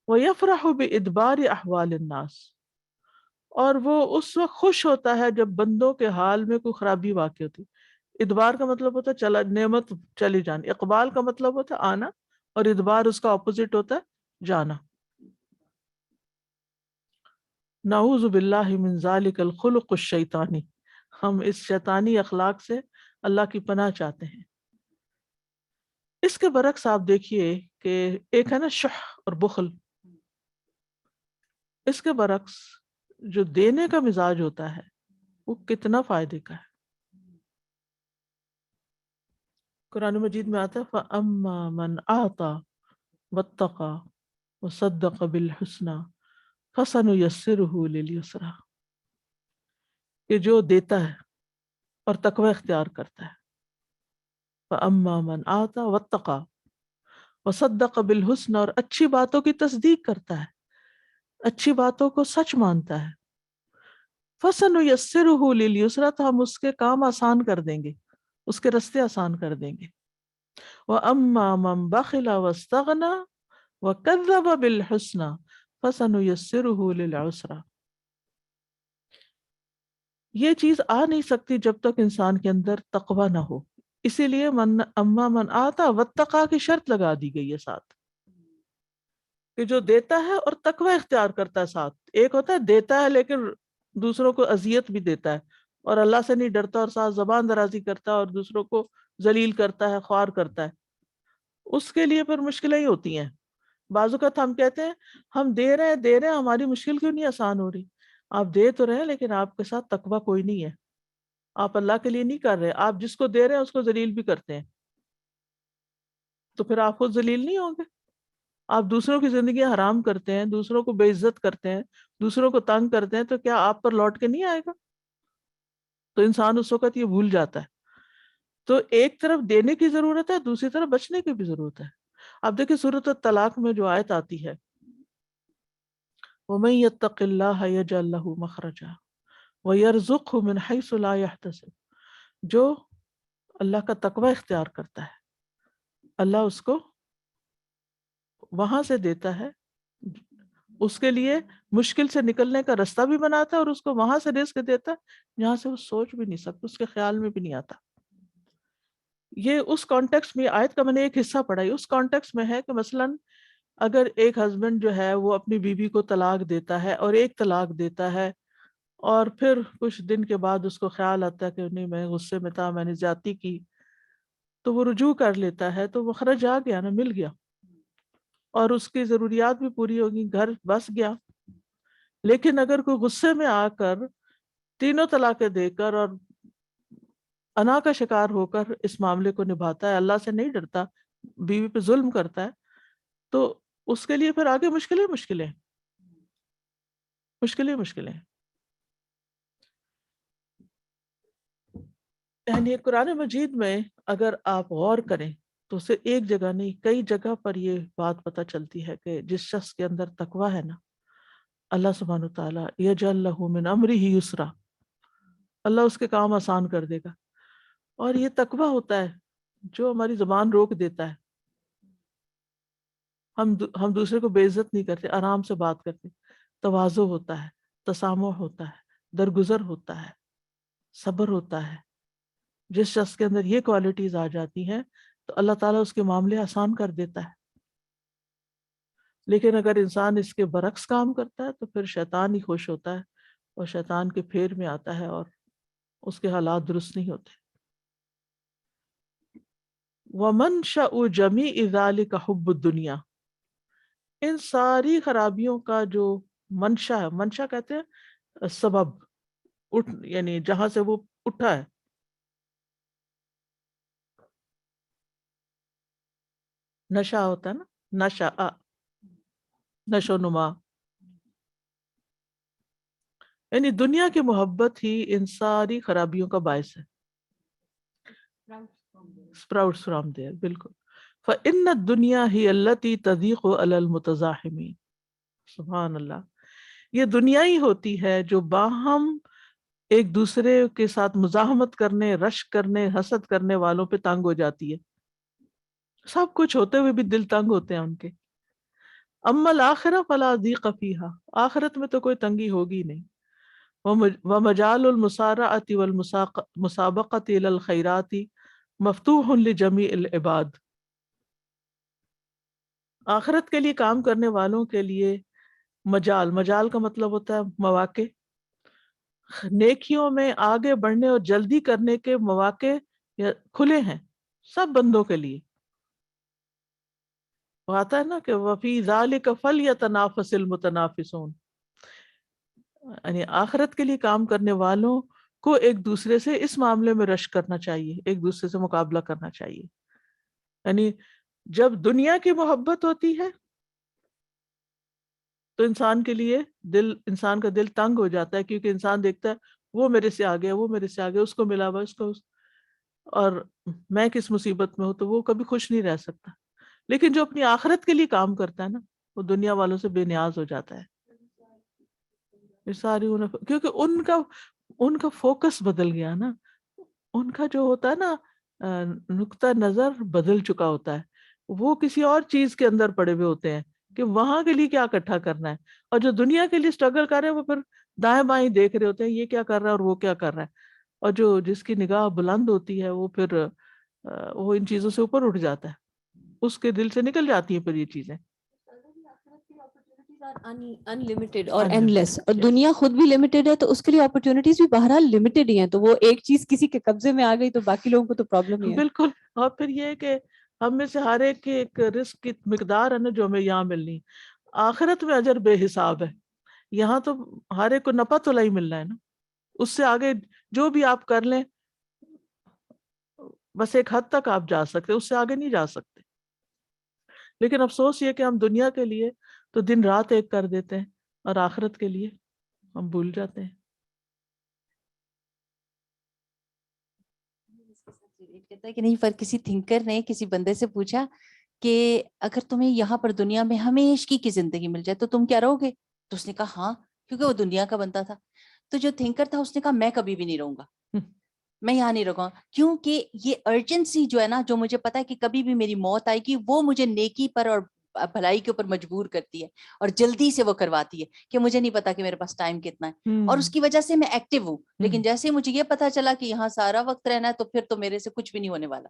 وَيَفْرَحُ بِإِدْبَارِ أَحْوَالِ النَّاسِ، اور وہ اس وقت خوش ہوتا ہے جب بندوں کے حال میں کوئی خرابی واقع ہوتی. ادبار کا مطلب ہوتا ہے چلا نعمت چلی جانی، اقبال کا مطلب ہوتا ہے آنا، اور ادبار اس کا اپوزٹ ہوتا ہے جانا. نعوذ باللہ من ذالک الخلق الشیطانی، ہم اس شیطانی اخلاق سے اللہ کی پناہ چاہتے ہیں. اس کے برعکس آپ دیکھیے کہ ایک ہے نا شح اور بخل، اس کے برعکس جو دینے کا مزاج ہوتا ہے وہ کتنا فائدے کا ہے. قرآن مجید میں آتا ہے فَأَمَّا مَنْ أَعْطَى وَاتَّقَى وَصَدَّقَ بِالْحُسْنَى فَسَنُيَسِّرُهُ لِلْيُسْرَى، کہ جو دیتا ہے اور تقوی اختیار کرتا ہے. فَأَمَّا مَنْ أَعْطَى وَاتَّقَى وَصَدَّقَ بِالْحُسْنَى، اور اچھی باتوں کی تصدیق کرتا ہے، اچھی باتوں کو سچ مانتا ہے. فَسَنُيَسِّرُهُ لِلْيُسْرَى، تو ہم اس کے کام آسان کر دیں گے، اس کے رستے آسان کر دیں گے. وَأَمَّا مَنْ بَخِلَ وَاسْتَغْنَى وَكَذَّبَ بِالْحُسْنَى فَسَنُيَسِّرُهُ لِلْعُسْرَى. یہ چیز آ نہیں سکتی جب تک انسان کے اندر تقوی نہ ہو، اسی لیے اما من آتا واتقا کی شرط لگا دی گئی ہے ساتھ، کہ جو دیتا ہے اور تقوی اختیار کرتا ہے ساتھ. ایک ہوتا ہے دیتا ہے لیکن دوسروں کو اذیت بھی دیتا ہے اور اللہ سے نہیں ڈرتا اور ساتھ زبان درازی کرتا ہے اور دوسروں کو ذلیل کرتا ہے، خوار کرتا ہے، اس کے لیے پھر مشکلیں ہی ہوتی ہیں. بعض اوقات ہم کہتے ہیں ہم دے رہے ہیں ہماری مشکل کیوں نہیں آسان ہو رہی. آپ دے تو رہے ہیں لیکن آپ کے ساتھ تقوی کوئی نہیں ہے، آپ اللہ کے لیے نہیں کر رہے، آپ جس کو دے رہے ہیں اس کو ذلیل بھی کرتے ہیں، تو پھر آپ خود ذلیل نہیں ہوں گے. آپ دوسروں کی زندگی حرام کرتے ہیں، دوسروں کو بے عزت کرتے ہیں، دوسروں کو تنگ کرتے ہیں، تو کیا آپ پر لوٹ کے نہیں آئے گا؟ تو انسان اس وقت یہ بھول جاتا ہے. تو ایک طرف دینے کی ضرورت ہے، دوسری طرف بچنے کی بھی ضرورت ہے. آپ دیکھیں سورۃ الطلاق میں جو آیت آتی ہے وَمَن يَتَّقِ اللَّهَ يَجْعَل لَّهُ مَخْرَجًا وَيَرْزُقْهُ مِنْ حَيْثُ لَا يَحْتَسِبُ، جو اللہ کا تقوی اختیار کرتا ہے اللہ اس کو وہاں سے دیتا ہے، اس کے لیے مشکل سے نکلنے کا رستہ بھی بناتا ہے اور اس کو وہاں سے رزق دیتا ہے جہاں سے وہ سوچ بھی نہیں سکتا، اس کے خیال میں بھی نہیں آتا۔ یہ اس کانٹیکس میں آیت کا میں نے ایک حصہ پڑھا ہے، اس کانٹیکس میں ہے کہ مثلاً اگر ایک ہسبینڈ جو ہے وہ اپنی بیوی کو طلاق دیتا ہے اور ایک طلاق دیتا ہے اور پھر کچھ دن کے بعد اس کو خیال آتا ہے کہ نہیں میں غصے میں تھا، میں نے زیادتی کی، تو وہ رجوع کر لیتا ہے، تو مخرج آ گیا نا، مل گیا اور اس کی ضروریات بھی پوری ہوگی، گھر بس گیا۔ لیکن اگر کوئی غصے میں آ کر تینوں طلاقیں دے کر اور انا کا شکار ہو کر اس معاملے کو نبھاتا ہے، اللہ سے نہیں ڈرتا، بیوی پہ ظلم کرتا ہے، تو اس کے لیے پھر آگے مشکلیں مشکلیں۔ یعنی قرآن مجید میں اگر آپ غور کریں تو صرف ایک جگہ نہیں، کئی جگہ پر یہ بات پتہ چلتی ہے کہ جس شخص کے اندر تقویٰ ہے نا، اللہ سبحانہ وتعالیٰ یجعل لہ من امرہ یسرا، اللہ اس کے کام آسان کر دے گا۔ اور یہ تقویٰ ہوتا ہے جو ہماری زبان روک دیتا ہے، ہم دوسرے کو بے عزت نہیں کرتے، آرام سے بات کرتے، تواضع ہوتا ہے، تسامح ہوتا ہے، درگزر ہوتا ہے، صبر ہوتا ہے۔ جس شخص کے اندر یہ کوالٹیز آ جاتی ہیں تو اللہ تعالیٰ اس کے معاملے آسان کر دیتا ہے۔ لیکن اگر انسان اس کے برعکس کام کرتا ہے تو پھر شیطان ہی خوش ہوتا ہے اور شیطان کے پھیر میں آتا ہے اور اس کے حالات درست نہیں ہوتے۔ وَمَنْشَأُ جَمِيعِ ذَلِكَ حُبُّ الدُّنْيَا، ان ساری خرابیوں کا جو منشا ہے، منشا کہتے ہیں سبب، یعنی جہاں سے وہ اٹھا ہے، نشا ہوتا ہے نا، نشو نما، یعنی دنیا کی محبت ہی ان ساری خرابیوں کا باعث ہے۔ sprouts from there، بالکل۔ فَإِنَّ الدُّنْيَا هِيَ الَّتِي تَضِيقُ عَلَى الْمُتَزَاحِمِينَ، سبحان اللہ، یہ دنیا ہی ہوتی ہے جو باہم ایک دوسرے کے ساتھ مزاحمت کرنے، رشک کرنے، حسد کرنے والوں پہ تنگ ہو جاتی ہے۔ سب کچھ ہوتے ہوئے بھی دل تنگ ہوتے ہیں ان کے۔ اما الآخرہ فلا ضیق فیہا، آخرت میں تو کوئی تنگی ہوگی نہیں۔ ومجال المسارعة والمسابقة إلى الخيرات مفتوح لجميع العباد، آخرت کے لیے کام کرنے والوں کے لیے مجال کا مطلب ہوتا ہے مواقع، نیکیوں میں آگے بڑھنے اور جلدی کرنے کے مواقع کھلے ہیں سب بندوں کے لیے۔ وہ آتا ہے نا کہ وفی ذالک فلیتنافس المتنافسون، یعنی آخرت کے لیے کام کرنے والوں کو ایک دوسرے سے اس معاملے میں رشک کرنا چاہیے، ایک دوسرے سے مقابلہ کرنا چاہیے۔ یعنی جب دنیا کی محبت ہوتی ہے تو انسان کا دل تنگ ہو جاتا ہے، کیونکہ انسان دیکھتا ہے وہ میرے سے آگے، وہ میرے سے آگے، اس کو ملا ہوا، اس کو، اور میں کس مصیبت میں ہوں، تو وہ کبھی خوش نہیں رہ سکتا۔ لیکن جو اپنی آخرت کے لیے کام کرتا ہے نا، وہ دنیا والوں سے بے نیاز ہو جاتا ہے۔ کیونکہ ان کا فوکس بدل گیا نا، ان کا جو ہوتا ہے نا نقطہ نظر بدل چکا ہوتا ہے، وہ کسی اور چیز کے اندر پڑے ہوئے ہوتے ہیں کہ وہاں کے لیے کیا اکٹھا کرنا ہے، اور جو دنیا کے لیے اسٹرگل کر رہے ہیں وہ پھر دائیں بائیں دیکھ رہے ہوتے ہیں یہ کیا کر رہا ہے اور وہ کیا کر رہا ہے، اور جس کی نگاہ بلند ہوتی ہے وہ پھر وہ ان چیزوں سے اوپر اٹھ جاتا ہے، اس کے دل سے نکل جاتی ہیں پھر یہ چیزیں۔ انلمیٹڈ اور اینڈ لیس، اور دنیا خود بھی لمیٹڈ ہے تو اس کے لیے اپرچونٹیز بھی بہرحال لمیٹڈ ہی ہیں، تو وہ ایک چیز کسی کے قبضے میں آ گئی تو باقی لوگوں کو تو پرابلم ہی ہے۔ بالکل، اور پھر یہ کہ ہم میں سے ہر ایک کی ایک رزق کی مقدار ہے نا جو ہمیں یہاں ملنی، آخرت میں اجر بے حساب ہے، یہاں تو ہر ایک کو نپا تو نہیں ملنا ہے نا، اس سے آگے جو بھی آپ کر لیں بس ایک حد تک آپ جا سکتے، اس سے آگے نہیں جا سکتے۔ لیکن افسوس یہ کہ ہم دنیا کے لیے تو دن رات ایک کر دیتے ہیں اور آخرت کے لیے ہم بھول جاتے ہیں۔ کہتا ہے کہ نہیں، پر کسی تھنکر نے کسی بندے سے پوچھا کہ اگر تمہیں یہاں پر دنیا میں ہمیشگی کی زندگی مل جائے تو تم کیا رہو گے؟ تو اس نے کہا ہاں، کیونکہ وہ دنیا کا بنتا تھا. تو جو تھنکر تھا اس نے کہا میں کبھی بھی نہیں رہوں گا، میں یہاں نہیں رہوں گا، کیونکہ یہ ارجنسی جو ہے نا، جو مجھے پتا ہے کہ کبھی بھی میری موت آئے گی، وہ مجھے نیکی پر اور بھلائی کے اوپر مجبور کرتی ہے اور جلدی سے وہ کرواتی ہے کہ مجھے نہیں پتا کہ میرے پاس ٹائم کتنا ہے، اور اس کی وجہ سے میں ایکٹیو ہوں. لیکن جیسے مجھے یہ پتا چلا کہ یہاں سارا وقت رہنا ہے تو پھر تو میرے سے کچھ بھی نہیں ہونے والا.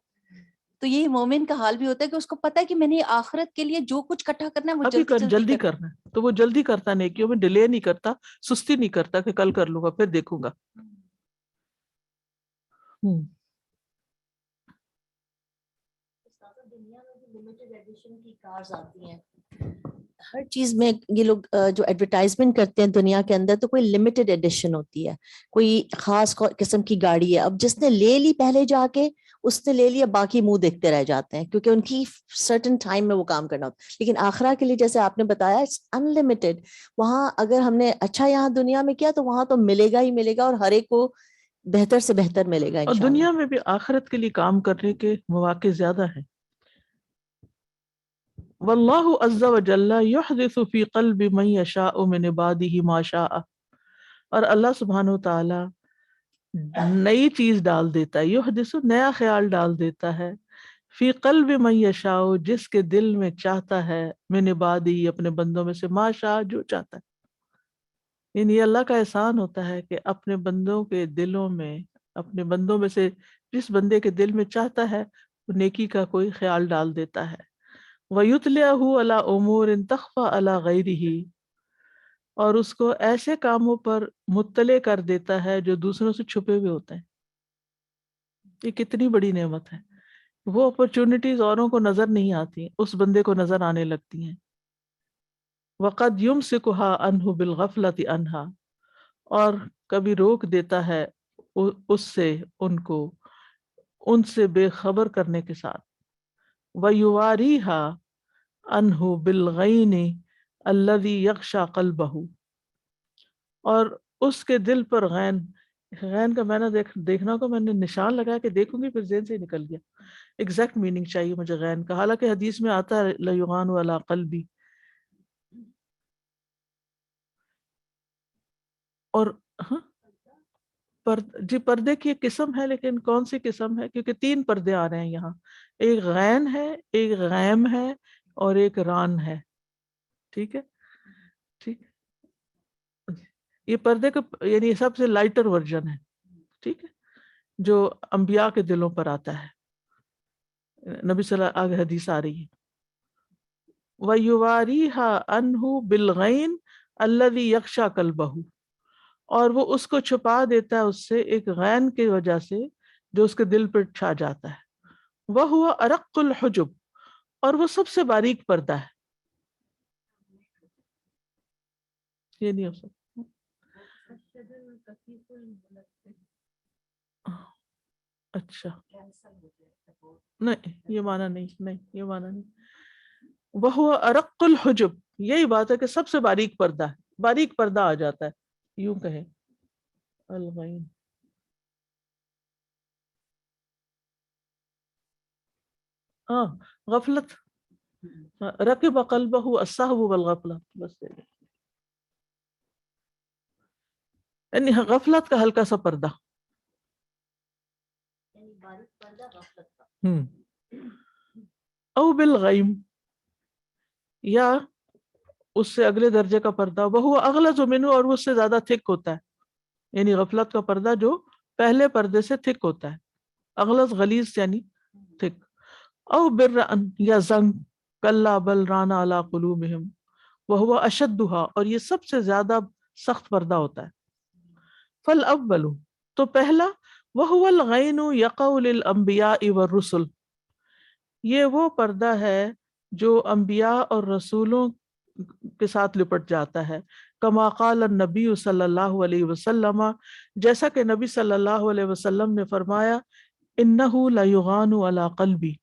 تو یہی مومن کا حال بھی ہوتا ہے کہ اس کو پتا ہے کہ میں نے آخرت کے لیے جو کچھ اکٹھا کرنا ہے وہ ابھی جلدی جلدی کرنا کرنا ہے، تو وہ جلدی کرتا نیکیوں میں، ڈیلے نہیں کرتا، سستی نہیں کرتا کہ کل کر لوں گا پھر دیکھوں گا. دنیا میں بھی لمیٹڈ ایڈیشن کی کارز آتی ہیں ہر چیز میں. یہ لوگ جو ایڈورٹائزمنٹ کرتے ہیں دنیا کے اندر، تو کوئی لمیٹڈ ایڈیشن ہوتی ہے، کوئی خاص قسم کی گاڑی ہے. اب جس نے لے لی پہلے جا کے، اس نے لے لیا، باقی منہ دیکھتے رہ جاتے ہیں کیونکہ ان کی سرٹن ٹائم میں وہ کام کرنا ہوتا ہے. لیکن آخرہ کے لیے جیسے آپ نے بتایا ان لمیٹڈ. وہاں اگر ہم نے اچھا یہاں دنیا میں کیا تو وہاں تو ملے گا ہی ملے گا، اور ہر ایک کو بہتر سے بہتر ملے گا اور انشاءاللہ. دنیا میں بھی آخرت کے لیے کام کرنے کے مواقع زیادہ ہیں. واللہ عز وجل یحدث فی قلب من یشاء من عباده ما شاء. اور اللہ سبحانہ و تعالی نئی چیز ڈال دیتا ہے، یحدث نیا خیال ڈال دیتا ہے، فی قلب من یشاء جس کے دل میں چاہتا ہے، من عبادہ اپنے بندوں میں سے، ما شاء جو چاہتا ہے. یعنی یہ اللہ کا احسان ہوتا ہے کہ اپنے بندوں کے دلوں میں، اپنے بندوں میں سے جس بندے کے دل میں چاہتا ہے وہ نیکی کا کوئی خیال ڈال دیتا ہے. وَيُطْلِعُهُ عَلَىٰ أُمُورٍ تَخْفَىٰ عَلَىٰ غَيْرِهِ، اور اس کو ایسے کاموں پر مطلع کر دیتا ہے جو دوسروں سے چھپے ہوئے ہوتے ہیں. یہ کتنی بڑی نعمت ہے. وہ اپرچونٹیز اوروں کو نظر نہیں آتی، اس بندے کو نظر آنے لگتی ہیں. وَقَدْ يُمْسِكُهَا عَنْهُ بِالْغَفْلَةِ عَنْهَا، اور کبھی روک دیتا ہے اس سے، ان سے بے خبر کرنے کے ساتھ. وَيُوَارِيهَا عنہ بالغین الذی یغشی قلبہ، اور اس کے دل پر غین کا میں نے دیکھنا کو میں نے نشان لگا کہ دیکھوں گی، پھر ذہن سے نکل گیا. ایگزیکٹ میننگ چاہیے مجھے غین کا، حالانکہ حدیث میں آتا ہے لیغان علی قلبی. اور ہاں جی پردے کی ایک قسم ہے، لیکن کون سی قسم ہے؟ کیونکہ 3 پردے آ رہے ہیں یہاں، ایک غین ہے، ایک غیم ہے، اور ایک ران ہے. ٹھیک ہے، ٹھیک. یہ پردے کا یعنی سب سے لائٹر ورژن ہے، ٹھیک ہے، جو انبیاء کے دلوں پر آتا ہے. نبی صلی اللہ علیہ حدیث آ رہی ہے، وَيُوَارِيهَا عَنْهُ بِالْغَيْنِ الَّذِي يَغْشَى قَلْبَهُ، اور وہ اس کو چھپا دیتا ہے اس سے ایک غین کی وجہ سے جو اس کے دل پر چھا جاتا ہے. وَهُوَ أَرَقُّ الْحُجُبِ، اور وہ سب سے باریک پردہ ہے. یہ نہیں ہو سکتا. اچھا نہیں، یہ معنی نہیں، یہ معنی نہیں. وَهُوَ أَرَقُّ الْحُجُبِ، یہی بات ہے کہ سب سے باریک پردہ ہے، باریک پردہ آ جاتا ہے. یوں کہیں الغین، ہاں غفلت، رکب قلبہ السہو والغفلہ، بس یعنی غفلت کا ہلکا سا پردہ. او بالغیم، یا اس سے اگلے درجے کا پردہ، وہ اغلظ منہ، اور وہ اس سے زیادہ تھک ہوتا ہے. یعنی غفلت کا پردہ جو پہلے پردے سے تھک ہوتا ہے، اغلظ غلیظ یعنی تھک. او برأن، یا زنگ، کلا بل ران علی قلوبہم وہو اشدھا، اور یہ سب سے زیادہ سخت پردہ ہوتا ہے. فالاول، تو پہلا، وہو الغین یقع للانبیاء والرسل، یہ وہ پردہ ہے جو انبیاء اور رسولوں کے ساتھ لپٹ جاتا ہے. کما قال النبی صلی اللہ علیہ وسلم، جیسا کہ نبی صلی اللہ علیہ وسلم نے فرمایا، انہ لیغان علی قلبی،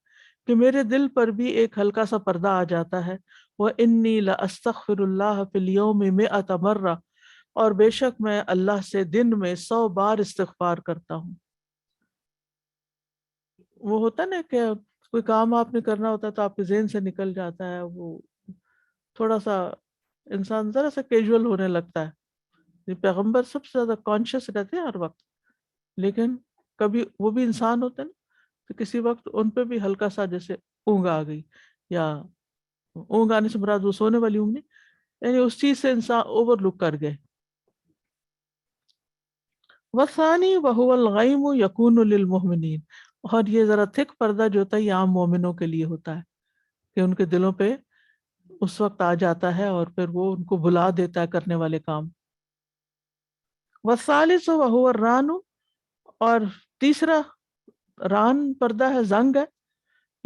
کہ میرے دل پر بھی ایک ہلکا سا پردہ آ جاتا ہے. وانی لاستغفر اللہ فی اليوم 100 مرہ، اور بے شک میں اللہ سے دن میں 100 بار استغفار کرتا ہوں. وہ ہوتا نا کہ کوئی کام آپ نے کرنا ہوتا ہے تو آپ کے ذہن سے نکل جاتا ہے، وہ تھوڑا سا انسان ذرا سا کیجول ہونے لگتا ہے. یہ پیغمبر سب سے زیادہ کانشیس رہتے ہیں ہر وقت، لیکن کبھی وہ بھی انسان ہوتے ہیں نا، تو کسی وقت ان پہ بھی ہلکا سا جیسے اونگ آ گئی، یا اونگ آنے سے مراد وہ سونے والی اونگ نہیں، یعنی اس چیز سے انسان اوور لک کر گئے. وثانی وہو الغیم یکون للمؤمنین، اور یہ ذرا تھک پردہ جو ہوتا ہے یہ عام مومنوں کے لیے ہوتا ہے کہ ان کے دلوں پہ اس وقت آ جاتا ہے اور پھر وہ ان کو بھلا دیتا ہے کرنے والے کام. والثالث وہو الران، اور تیسرا ران پردہ ہے، زنگ ہے،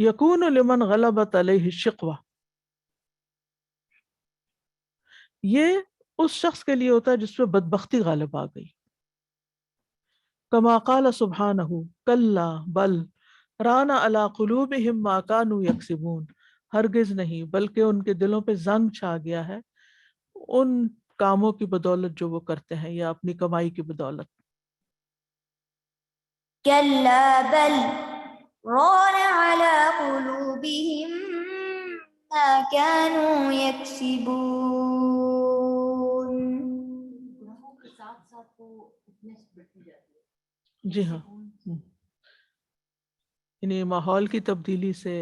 یکون لمن غلبت علیہ الشقوہ، یہ اس شخص کے لیے ہوتا ہے جس پہ بدبختی غالب آ گئی. کما قال سبحانہ کلا بل ران علی قلوبہم ما کانوا یکسبون، ہرگز نہیں بلکہ ان کے دلوں پہ زنگ چھا گیا ہے ان کاموں کی بدولت جو وہ کرتے ہیں یا اپنی کمائی کی بدولت. كلا بل ران على قلوبهم ما كانوا يكسبون. جی ہاں، یعنی ماحول کی تبدیلی سے،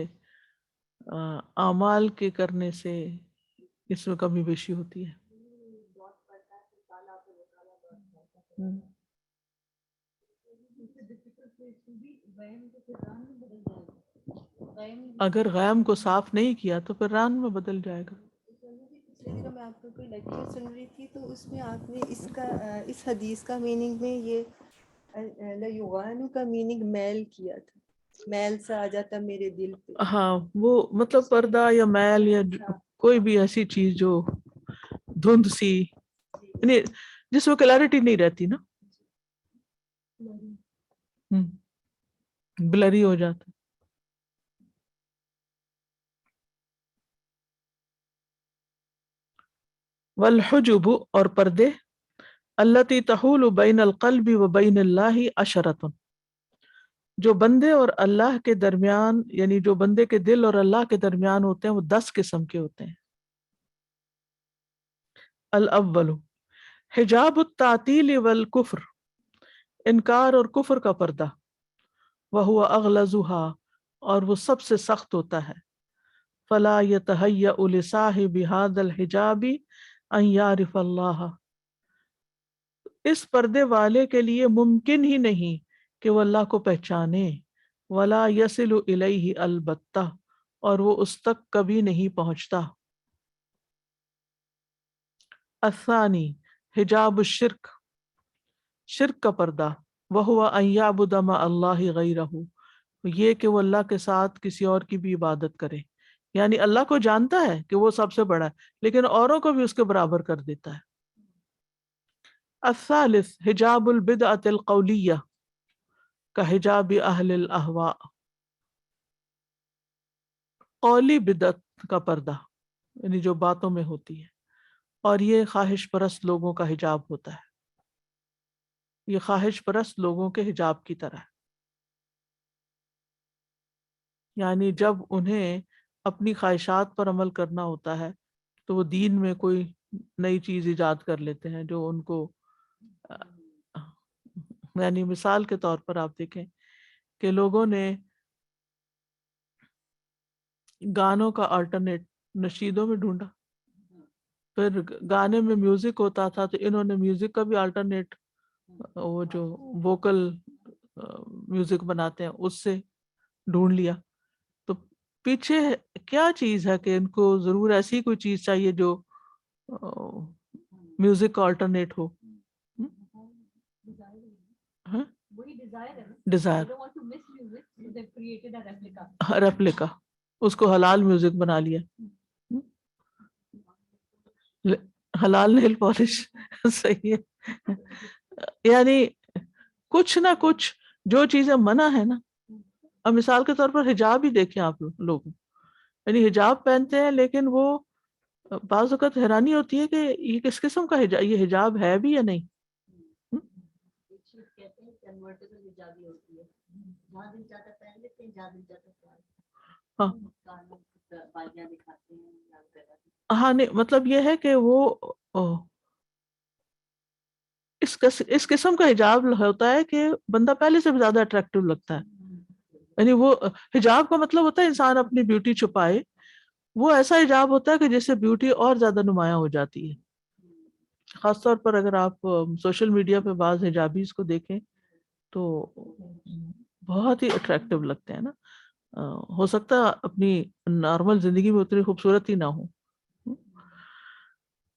اعمال کے کرنے سے اس میں کمی بیشی ہوتی ہے. اگر غیم کو صاف نہیں کیا تو پھر ران میں بدل جائے گا. پچھلی جگہ میں آپ کا کوئی لیکچر سن رہی تھی تو اس میں آپ نے اس حدیث کا میننگ میں یہ لیغانو کا میننگ میل کیا تھا، میل سے آ جاتا میرے دل پہ. ہاں، وہ مطلب پردہ یا میل یا کوئی بھی ایسی چیز جو دھند سی، یعنی جس میں کلیئرٹی نہیں رہتی نا، بلری ہو جاتا. والحجب، اور پردے، التی تحول بین القلب و بین اللہ عشرۃ، جو بندے اور اللہ کے درمیان، یعنی جو بندے کے دل اور اللہ کے درمیان ہوتے ہیں وہ 10 قسم کے ہوتے ہیں. الاول حجاب التعطیل والکفر، انکار اور کفر کا پردہ، وہو اغلظھا، اور وہ سب سے سخت ہوتا ہے. فلا یتہیأ لصاحب ھذا الحجاب ان یعرف اللہ، اس پردے والے کے لیے ممکن ہی نہیں کہ وہ اللہ کو پہچانے. ولا یصل الیہ البتہ، اور وہ اس تک کبھی نہیں پہنچتا. الثانی حجاب الشرک، شرک کا پردہ، وہو ان یعبد مع اللہ غیرہ، یہ کہ وہ اللہ کے ساتھ کسی اور کی بھی عبادت کرے، یعنی اللہ کو جانتا ہے کہ وہ سب سے بڑا ہے لیکن اوروں کو بھی اس کے برابر کر دیتا ہے. الثالث حجاب البدعۃ القولیہ کحجاب اہل الاہواء، قولی بدعت کا پردہ، یعنی جو باتوں میں ہوتی ہے، اور یہ خواہش پرست لوگوں کا حجاب ہوتا ہے. یہ خواہش پرست لوگوں کے حجاب کی طرح ہے، یعنی جب انہیں اپنی خواہشات پر عمل کرنا ہوتا ہے تو وہ دین میں کوئی نئی چیز ایجاد کر لیتے ہیں جو ان کو، یعنی مثال کے طور پر آپ دیکھیں کہ لوگوں نے گانوں کا آلٹرنیٹ نشیدوں میں ڈھونڈا، پھر گانے میں میوزک ہوتا تھا تو انہوں نے میوزک کا بھی آلٹرنیٹ، وہ جو ووکل میوزک بناتے ہیں اس سے ڈھونڈ لیا. تو پیچھے کیا چیز ہے کہ ان کو ضرور ایسی کوئی چیز چاہیے جو میوزک کا آلٹرنیٹ ہو. ڈیزائر، ریپلیکا، اس کو حلال میوزک بنا لیا، حلال نیل پالش. صحیح ہے، یعنی کچھ نہ کچھ جو چیزیں منع ہے نا. اب مثال کے طور پر حجاب ہی دیکھیں آپ لوگ، یعنی حجاب پہنتے ہیں لیکن وہ بعض اوقات حیرانی ہوتی ہے کہ یہ کس قسم کا حجاب، یہ حجاب ہے بھی یا نہیں. ہاں ہاں نہیں مطلب یہ ہے کہ وہ اس قسم کا حجاب ہوتا ہے کہ بندہ پہلے سے بھی زیادہ اٹریکٹیو لگتا ہے. یعنی وہ حجاب کا مطلب ہوتا ہے انسان اپنی بیوٹی چھپائے. وہ ایسا حجاب ہوتا ہے کہ جس سے بیوٹی اور زیادہ نمایاں ہو جاتی ہے. خاص طور پر اگر آپ سوشل میڈیا پہ بعض حجابیز کو دیکھیں تو بہت ہی اٹریکٹیو لگتے ہیں نا. ہو سکتا ہے اپنی نارمل زندگی میں اتنی خوبصورت ہی نہ ہو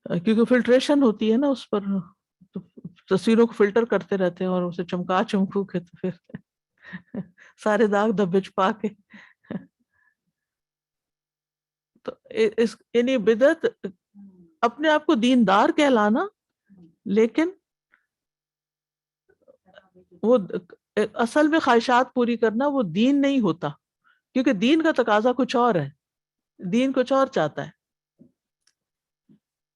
کیونکہ فلٹریشن ہوتی ہے نا اس پر, تو تصویروں کو فلٹر کرتے رہتے ہیں اور اسے چمکا چمکو کے تو پھر سارے داغ دھبے چھپا کے تو یعنی بدعت اپنے آپ کو دیندار کہلانا, لیکن وہ اصل میں خواہشات پوری کرنا وہ دین نہیں ہوتا, کیونکہ دین کا تقاضا کچھ اور ہے, دین کچھ اور چاہتا ہے.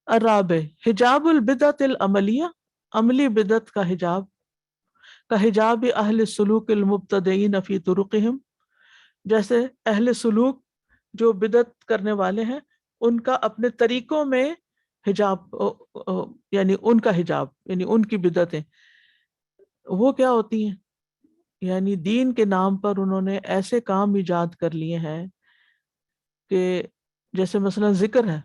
الرابع حجاب البدعت العملیہ, عملی بدعت کا حجاب کا حجاب اہل سلوک المبتدئین فی طرقہم, جیسے اہل سلوک جو بدعت کرنے والے ہیں ان کا اپنے طریقوں میں حجاب, یعنی ان کا حجاب یعنی ان کی بدعتیں وہ کیا ہوتی ہیں, یعنی دین کے نام پر انہوں نے ایسے کام ایجاد کر لیے ہیں کہ جیسے مثلا ذکر ہے,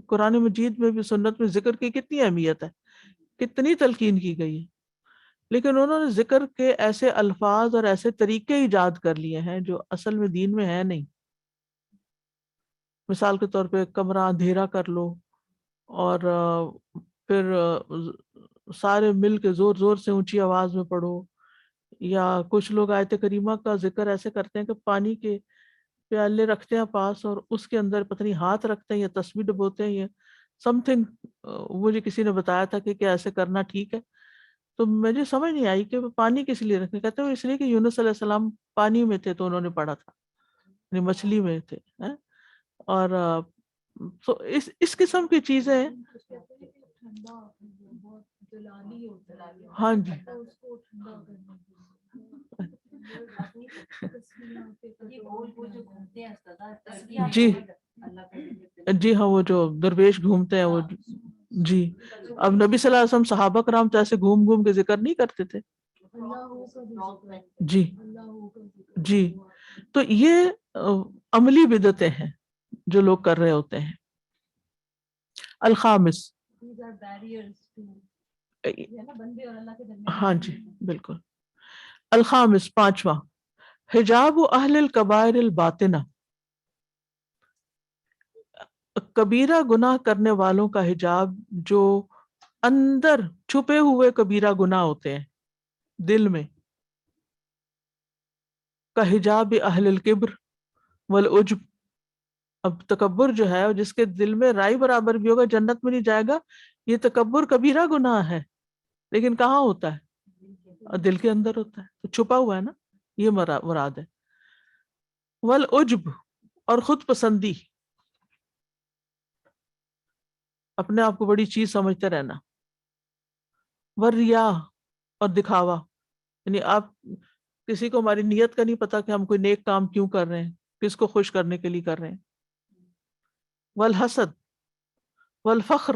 قرآن مجید میں بھی سنت میں ذکر کی کتنی اہمیت ہے, کتنی تلقین کی گئی ہے, لیکن انہوں نے ذکر کے ایسے الفاظ اور ایسے طریقے ایجاد کر لیے ہیں جو اصل میں دین میں ہے نہیں. مثال کے طور پہ کمرہ اندھیرا کر لو اور پھر سارے مل کے زور زور سے اونچی آواز میں پڑھو, یا کچھ لوگ آیت کریمہ کا ذکر ایسے کرتے ہیں کہ پانی کے پیالے رکھتے ہیں پاس اور اس کے اندر پتہ نہیں ہاتھ رکھتے ہیں یا تسبیح ڈبوتے ہیں یا سم تھنگ, مجھے کسی نے بتایا تھا کہ کیا ایسے کرنا ٹھیک ہے, تو مجھے سمجھ نہیں آئی کہ وہ پانی کس لیے رکھتے, کہتے ہیں اس لیے کہ یونس علیہ السلام پانی میں تھے تو انہوں نے پڑھا تھا, یعنی مچھلی میں تھے. اور تو اس قسم کی چیزیں ہاں جی جی جی ہاں وہ جو درویش گھومتے ہیں وہ جی. اب نبی صلی اللہ علیہ وسلم صحابہ کرام تو ایسے گھوم گھوم کے ذکر نہیں کرتے تھے. جی جی تو یہ عملی بدعتیں ہیں جو لوگ کر رہے ہوتے ہیں. الخامس ہاں جی بالکل. الخامس پانچواں حجاب اہل الکبائر الباطنہ, کبیرہ گناہ کرنے والوں کا حجاب جو اندر چھپے ہوئے کبیرہ گناہ ہوتے ہیں دل میں, کا حجاب اہل الکبر والعجب. اب تکبر جو ہے جس کے دل میں رائی برابر بھی ہوگا جنت میں نہیں جائے گا, یہ تکبر کبیرہ گناہ ہے, لیکن کہاں ہوتا ہے, دل کے اندر ہوتا ہے, تو چھپا ہوا ہے نا, یہ مراد ہے. والعجب اور خود پسندی, اپنے آپ کو بڑی چیز سمجھتے رہنا. والریا اور دکھاوا, یعنی آپ کسی کو ہماری نیت کا نہیں پتا کہ ہم کوئی نیک کام کیوں کر رہے ہیں, کس کو خوش کرنے کے لیے کر رہے ہیں. والحسد والفخر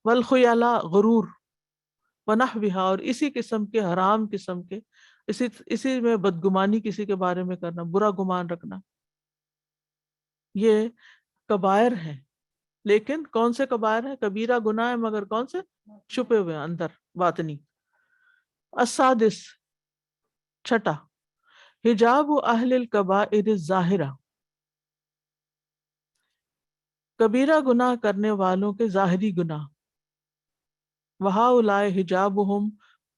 والخیلاء غرور ونحوها, اور اسی قسم کے حرام قسم کے اسی میں بدگمانی کسی کے بارے میں کرنا, برا گمان رکھنا, یہ کبائر ہیں. لیکن کون سے کبائر ہیں, کبیرہ گناہ ہے مگر کون سے, چھپے ہوئے اندر باطنی. السادس چھٹا حجاب اہل الکبائر الظاہرہ, کبیرہ گناہ کرنے والوں کے ظاہری گناہ. وہؤلاء حجابہم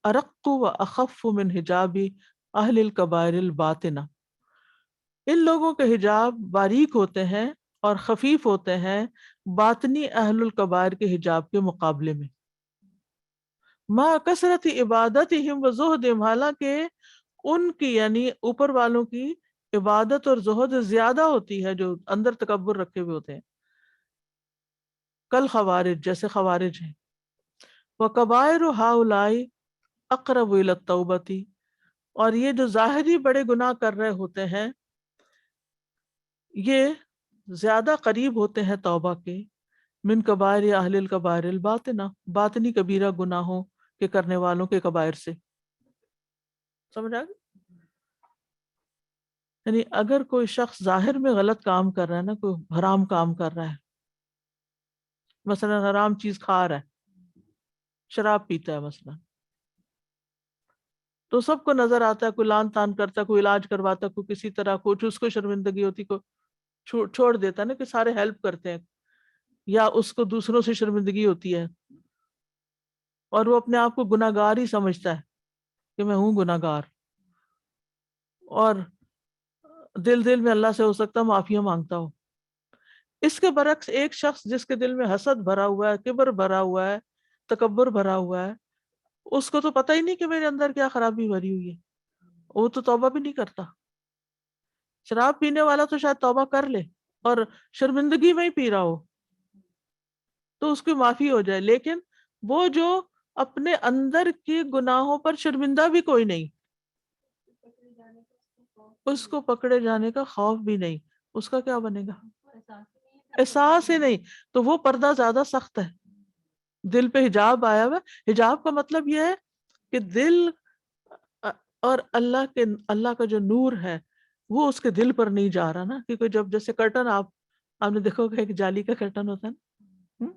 ارق و اخف من حجاب اہل الکبائر الباطنہ, ان لوگوں کے حجاب باریک ہوتے ہیں اور خفیف ہوتے ہیں باطنی اہل الکبائر کے حجاب کے مقابلے میں. ما کثرت عبادتہم و زہدہم, حالانکہ ان کی یعنی اوپر والوں کی عبادت اور زہد زیادہ ہوتی ہے جو اندر تکبر رکھے ہوئے ہوتے ہیں. کل خوارج, جیسے خوارج ہیں. وَكَبَائِرُ هَؤُلَاءِ أَقْرَبُ إِلَى التَّوْبَةِ, اور یہ جو ظاہری بڑے گناہ کر رہے ہوتے ہیں یہ ان کے لیے زیادہ قریب ہوتے ہیں توبہ کے. وَالْحَسَدُ وَالْبَغْضُ وَالْحَسَدُ وَالْبَغْضُ, اور یہ جو ظاہری بڑے گناہ کر رہے ہوتے ہیں یہ یہ زیادہ قریب ہوتے ہیں توبہ کے من کبائر یا اہل الکبائر الباطنہ، باطنی کبیرہ گناہوں کے کرنے والوں کے کبائر سے. سمجھ آ گئی؟ یعنی اگر کوئی شخص ظاہر میں غلط کام کر رہا ہے نا، کوئی حرام کام کر رہا ہے، مثلا حرام چیز کھا رہا ہے، شراب پیتا ہے مثلا، تو سب کو نظر آتا ہے، کوئی لان تان کرتا ہے، کوئی علاج کرواتا ہے، کوئی کسی طرح کچھ اس کو شرمندگی ہوتی کو چھوڑ دیتا ہے نا، کہ سارے ہیلپ کرتے ہیں، یا اس کو دوسروں سے شرمندگی ہوتی ہے اور وہ اپنے آپ کو گناہ گار ہی سمجھتا ہے کہ میں ہوں گناہ گار، اور دل میں اللہ سے ہو سکتا معافیاں مانگتا ہو. اس کے برعکس ایک شخص جس کے دل میں حسد بھرا ہوا ہے، کبر بھرا ہوا ہے، تکبر بھرا ہوا ہے، اس کو تو پتہ ہی نہیں کہ میرے اندر کیا خرابی بھری ہوئی ہے، وہ تو توبہ بھی نہیں کرتا. شراب پینے والا تو شاید توبہ کر لے اور شرمندگی میں ہی پی رہا ہو تو اس کی معافی ہو جائے، لیکن وہ جو اپنے اندر کے گناہوں پر شرمندہ بھی کوئی نہیں، اس کو پکڑے جانے کا خوف بھی نہیں، اس کا کیا بنے گا؟ احساس ہی نہیں. تو وہ پردہ زیادہ سخت ہے. دل پہ حجاب آیا ہوا. حجاب کا مطلب یہ ہے کہ دل اور اللہ کا جو نور ہے وہ اس کے دل پر نہیں جا رہا نا، کیونکہ جب جیسے کرٹن آپ نے دیکھو کہ ایک جالی کا کرٹن ہوتا ہے نا،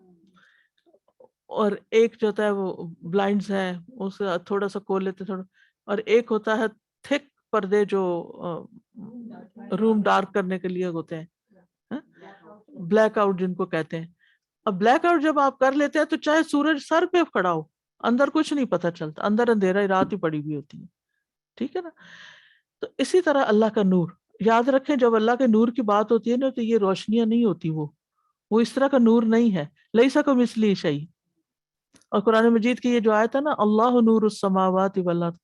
اور ایک جو ہوتا ہے وہ بلائنڈز ہے اس تھوڑا سا کھول لیتے تھوڑا، اور ایک ہوتا ہے تھک پردے جو روم ڈارک کرنے کے لیے ہوتے ہیں، بلیک آؤٹ جن کو کہتے ہیں. اب بلیک آؤٹ جب آپ کر لیتے ہیں تو چاہے سورج سر پہ کھڑا ہو اندر کچھ نہیں پتہ چلتا، اندر اندھیرا ہی، رات ہی پڑی ہوئی ہوتی ہے. ٹھیک ہے نا؟ تو اسی طرح اللہ کا نور، یاد رکھیں جب اللہ کے نور کی بات ہوتی ہے نا تو یہ روشنیاں نہیں ہوتی، وہ اس طرح کا نور نہیں ہے. لیسا کمثلہ شیء. اور قرآن مجید کی یہ جو آیت ہے نا، اللہ نور السماوات والارض،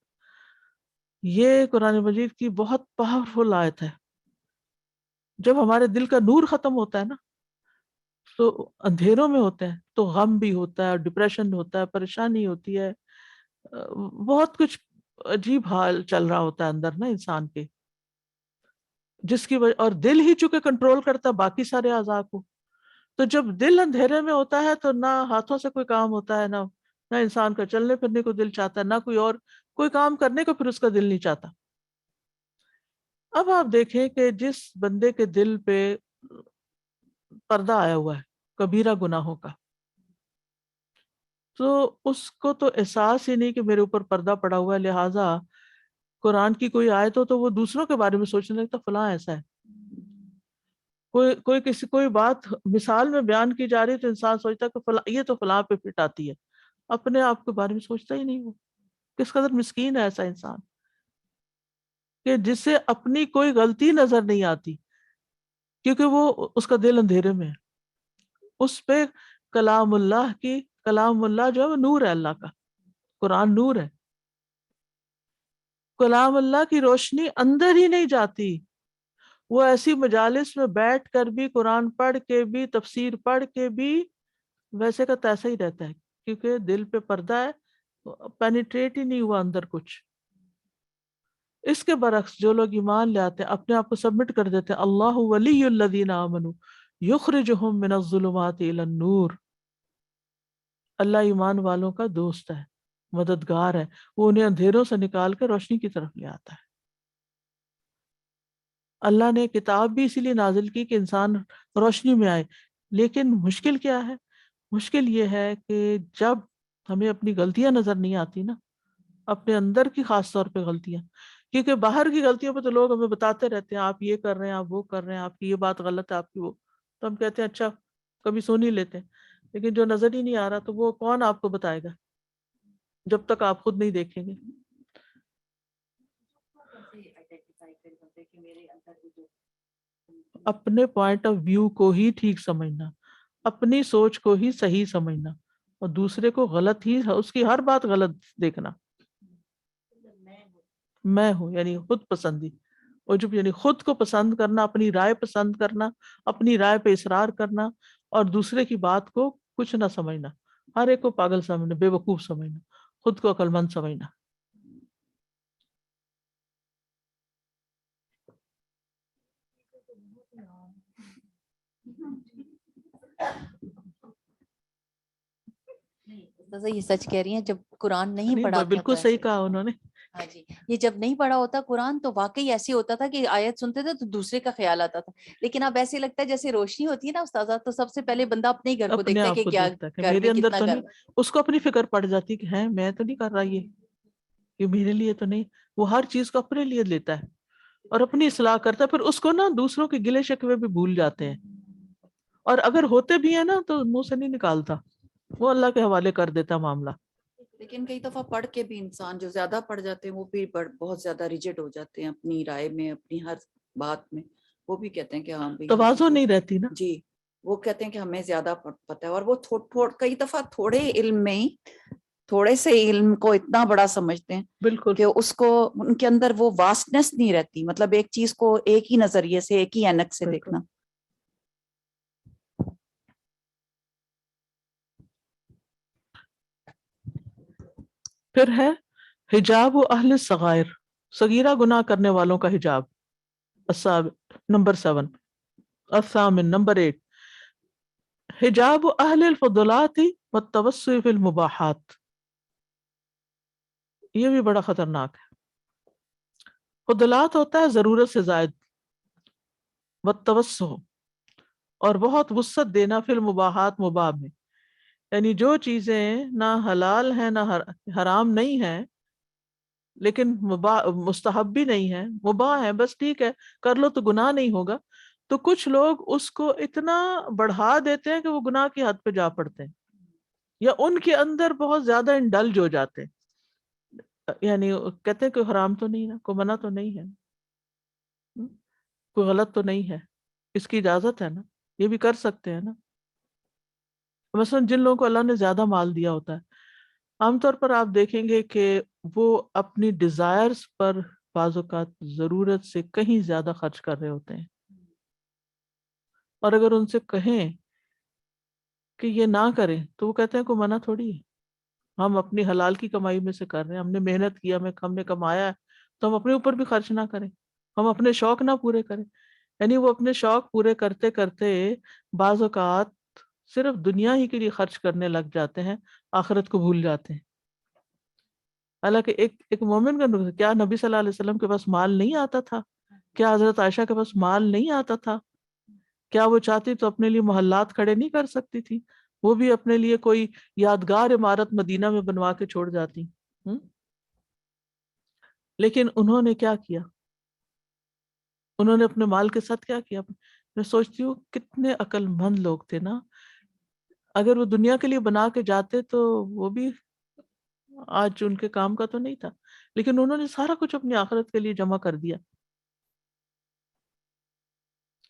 یہ قرآن مجید کی بہت پاورفل آیت ہے. جب ہمارے دل کا نور ختم ہوتا ہے نا تو اندھیروں میں ہوتے ہیں تو غم بھی ہوتا ہے، ڈپریشن ہوتا ہے، پریشانی ہوتی ہے، بہت کچھ عجیب حال چل رہا ہوتا ہے اندر نا انسان کے، جس کی وجہ، اور دل ہی چونکہ کنٹرول کرتا ہے باقی سارے اعضاء کو. تو جب دل اندھیرے میں ہوتا ہے تو نہ ہاتھوں سے کوئی کام ہوتا ہے، نہ انسان کا چلنے پھرنے کو دل چاہتا ہے، نہ کوئی اور کوئی کام کرنے کو پھر اس کا دل نہیں چاہتا. اب آپ دیکھیں کہ جس بندے کے دل پہ پردہ آیا ہوا ہے کبیرہ گناہوں کا، تو اس کو تو احساس ہی نہیں کہ میرے اوپر پردہ پڑا ہوا ہے، لہٰذا قرآن کی کوئی آیت ہو تو وہ دوسروں کے بارے میں سوچنے لگتا فلاں ایسا ہے. کوئی بات مثال میں بیان کی جا رہی ہے تو انسان سوچتا کہ فلاں، یہ تو فلاں پہ فٹ آتی ہے، اپنے آپ کے بارے میں سوچتا ہی نہیں. وہ کس قدر مسکین ہے ایسا انسان کہ جسے اپنی کوئی غلطی نظر نہیں آتی، کیونکہ وہ اس کا دل اندھیرے میں ہے. اس پہ کلام اللہ جو ہے وہ نور ہے، اللہ کا قرآن نور ہے. کلام اللہ کی روشنی اندر ہی نہیں جاتی. وہ ایسی مجالس میں بیٹھ کر بھی، قرآن پڑھ کے بھی، تفسیر پڑھ کے بھی ویسے کا تیسا ہی رہتا ہے، کیونکہ دل پہ پردہ ہے، پینیٹریٹ ہی نہیں ہوا اندر کچھ. اس کے برعکس جو لوگ ایمان لے آتے ہیں، اپنے آپ کو سبمٹ کر دیتے ہیں، اللہ ولی الذین آمنوا یخرجہم من الظلمات الی النور، اللہ ایمان والوں کا دوست ہے، مددگار ہے، وہ انہیں اندھیروں سے نکال کے روشنی کی طرف لے آتا ہے. اللہ نے کتاب بھی اسی لیے نازل کی کہ انسان روشنی میں آئے. لیکن مشکل کیا ہے؟ مشکل یہ ہے کہ جب ہمیں اپنی غلطیاں نظر نہیں آتی نا، اپنے اندر کی خاص طور پہ غلطیاں، کیونکہ باہر کی غلطیوں پہ تو لوگ ہمیں بتاتے رہتے ہیں، آپ یہ کر رہے ہیں، آپ وہ کر رہے ہیں، آپ کی یہ بات غلط ہے، آپ کی وہ، تو ہم کہتے ہیں اچھا کبھی سن ہی لیتے ہیں. لیکن جو نظر ہی نہیں آ رہا تو وہ کون آپ کو بتائے گا جب تک آپ خود نہیں دیکھیں گے. اپنے پوائنٹ آف ویو کو ہی ٹھیک سمجھنا، اپنی سوچ کو ہی صحیح سمجھنا، اور دوسرے کو غلط ہی، اس کی ہر بات غلط دیکھنا. میں ہوں یعنی خود پسندی، اور جب یعنی خود کو پسند کرنا، اپنی رائے پسند کرنا، اپنی رائے پہ اصرار کرنا، اور دوسرے کی بات کو کچھ نہ سمجھنا، ہر ایک کو پاگل سمجھنا، بے وقوف سمجھنا، خود کو عقل مند سمجھنا. استاذہ یہ سچ کہہ رہی ہیں، جب قرآن نہیں پڑھا تھا بالکل تو صحیح ایسے- کہا انہوں نے. ہاں جی، یہ جب نہیں پڑھا ہوتا قرآن تو واقعی ایسے ہوتا تھا کہ آیت سنتے تھے تو دوسرے کا خیال آتا تھا، لیکن اب ایسے لگتا ہے جیسے روشنی ہوتی ہے نا استاذہ، تو سب سے پہلے بندہ اپنے ہی گھر کو اپنے دیکھتا ہے آپ کہ کو کیا دیکھتا ہے کہ گھر میرے میں اندر کتنا تو گھر نہیں. اس کو اپنی فکر پڑ جاتی کہ ہیں میں تو نہیں کر رہا یہ میرے لیے تو نہیں. وہ ہر چیز کو اپنے لیے لیتا ہے اور اپنی اصلاح کرتا ہے. پھر اس کو نا دوسروں کے گلے شکوے بھی بھول جاتے ہیں، اور اگر ہوتے بھی ہیں نا تو منہ سے نہیں نکالتا، وہ اللہ کے حوالے کر دیتا معاملہ. لیکن کئی دفعہ پڑھ کے بھی انسان جو زیادہ پڑھ جاتے ہیں وہ بھی بہت زیادہ ریجڈ ہو جاتے ہیں اپنی رائے میں، اپنی ہر بات میں. وہ بھی کہتے ہیں کہ ہاں بھئی توازن نہیں رہتی نا. جی، وہ کہتے ہیں کہ ہمیں زیادہ پتہ ہے، اور وہ کئی دفعہ تھوڑے علم میں ہی، تھوڑے سے علم کو اتنا بڑا سمجھتے ہیں بالکل. کہ اس کو ان کے اندر وہ واسٹنس نہیں رہتی، مطلب ایک چیز کو ایک ہی نظریے سے، ایک ہی اینک سے بالکل. دیکھنا. پھر ہے حجاب و اہل صغائر، صغیرہ گناہ کرنے والوں کا حجاب. نمبر 7. الثامن نمبر 8 حجاب و اہل الفضلات والتوسع فی المباحات. یہ بھی بڑا خطرناک ہے. فضلات ہوتا ہے ضرورت سے زائد، والتوسع اور بہت وسعت دینا، فی المباحات مباح میں، یعنی جو چیزیں نہ حلال ہیں نہ حرام نہیں ہیں لیکن مستحب بھی نہیں ہے، مباح ہے، بس ٹھیک ہے کر لو تو گناہ نہیں ہوگا. تو کچھ لوگ اس کو اتنا بڑھا دیتے ہیں کہ وہ گناہ کی حد پہ جا پڑتے ہیں، یا ان کے اندر بہت زیادہ انڈلج ہو جاتے ہیں. یعنی کہتے ہیں کوئی حرام تو نہیں ہے، کوئی منع تو نہیں ہے، کوئی غلط تو نہیں ہے، اس کی اجازت ہے نا، یہ بھی کر سکتے ہیں نا. مثلا جن لوگوں کو اللہ نے زیادہ مال دیا ہوتا ہے، عام طور پر آپ دیکھیں گے کہ وہ اپنی ڈیزائرز پر بعض اوقات ضرورت سے کہیں زیادہ خرچ کر رہے ہوتے ہیں. اور اگر ان سے کہیں کہ یہ نہ کریں تو وہ کہتے ہیں کوئی منع تھوڑی ہے، ہم اپنی حلال کی کمائی میں سے کر رہے ہیں، ہم نے محنت کی، ہم نے کمایا ہے، تو ہم اپنے اوپر بھی خرچ نہ کریں، ہم اپنے شوق نہ پورے کریں. یعنی وہ اپنے شوق پورے کرتے کرتے بعض اوقات صرف دنیا ہی کے لیے خرچ کرنے لگ جاتے ہیں، آخرت کو بھول جاتے ہیں. حالانکہ ایک مومن کا نقص، کیا نبی صلی اللہ علیہ وسلم کے پاس مال نہیں آتا تھا؟ کیا حضرت عائشہ کے پاس مال نہیں آتا تھا؟ کیا وہ چاہتی تو اپنے لیے محلات کھڑے نہیں کر سکتی تھی؟ وہ بھی اپنے لیے کوئی یادگار عمارت مدینہ میں بنوا کے چھوڑ جاتی. لیکن انہوں نے کیا کیا؟ انہوں نے اپنے مال کے ساتھ کیا کیا؟ میں سوچتی ہوں کتنے عقل مند لوگ تھے نا. اگر وہ دنیا کے لیے بنا کے جاتے تو وہ بھی آج ان کے کام کا تو نہیں تھا، لیکن انہوں نے سارا کچھ اپنی آخرت کے لیے جمع کر دیا.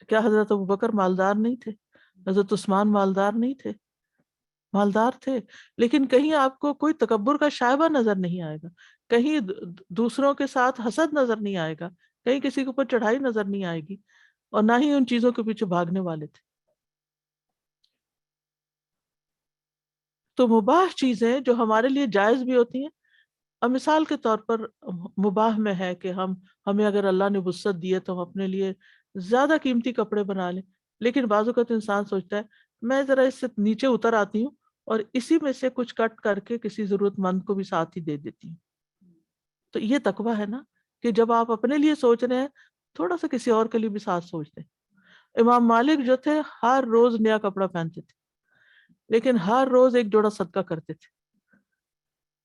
کیا حضرت ابوبکر مالدار نہیں تھے؟ حضرت عثمان مالدار نہیں تھے؟ مالدار تھے، لیکن کہیں آپ کو کوئی تکبر کا شائبہ نظر نہیں آئے گا، کہیں دوسروں کے ساتھ حسد نظر نہیں آئے گا، کہیں کسی کے اوپر چڑھائی نظر نہیں آئے گی، اور نہ ہی ان چیزوں کے پیچھے بھاگنے والے تھے. تو مباح چیزیں جو ہمارے لیے جائز بھی ہوتی ہیں، اب مثال کے طور پر مباح میں ہے کہ ہمیں اگر اللہ نے وسعت دی ہے تو ہم اپنے لیے زیادہ قیمتی کپڑے بنا لیں، لیکن بعض اوقات انسان سوچتا ہے میں ذرا اس سے نیچے اتر آتی ہوں اور اسی میں سے کچھ کٹ کر کے کسی ضرورت مند کو بھی ساتھ ہی دے دیتی ہوں. تو یہ تقویٰ ہے نا کہ جب آپ اپنے لیے سوچ رہے ہیں تھوڑا سا کسی اور کے لیے بھی ساتھ سوچتے ہیں. امام مالک جو تھے ہر روز نیا کپڑا پہنتے تھے، لیکن ہر روز ایک جوڑا صدقہ کرتے تھے.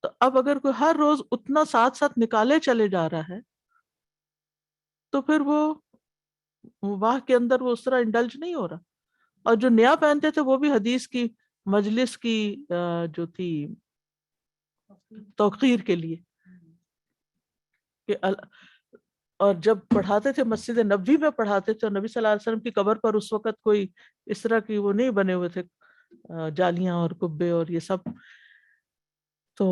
تو اب اگر کوئی ہر روز اتنا ساتھ ساتھ نکالے چلے جا رہا ہے تو پھر وہ مباح کے اندر وہ اس طرح انڈلج نہیں ہو رہا. اور جو نیا پہنتے تھے وہ بھی حدیث کی مجلس کی جو تھی توقیر کے لیے کہ اور جب پڑھاتے تھے مسجد نبوی میں پڑھاتے تھے، اور نبی صلی اللہ علیہ وسلم کی قبر پر اس وقت کوئی اس طرح کی وہ نہیں بنے ہوئے تھے جالیاں اور کبے اور یہ سب. تو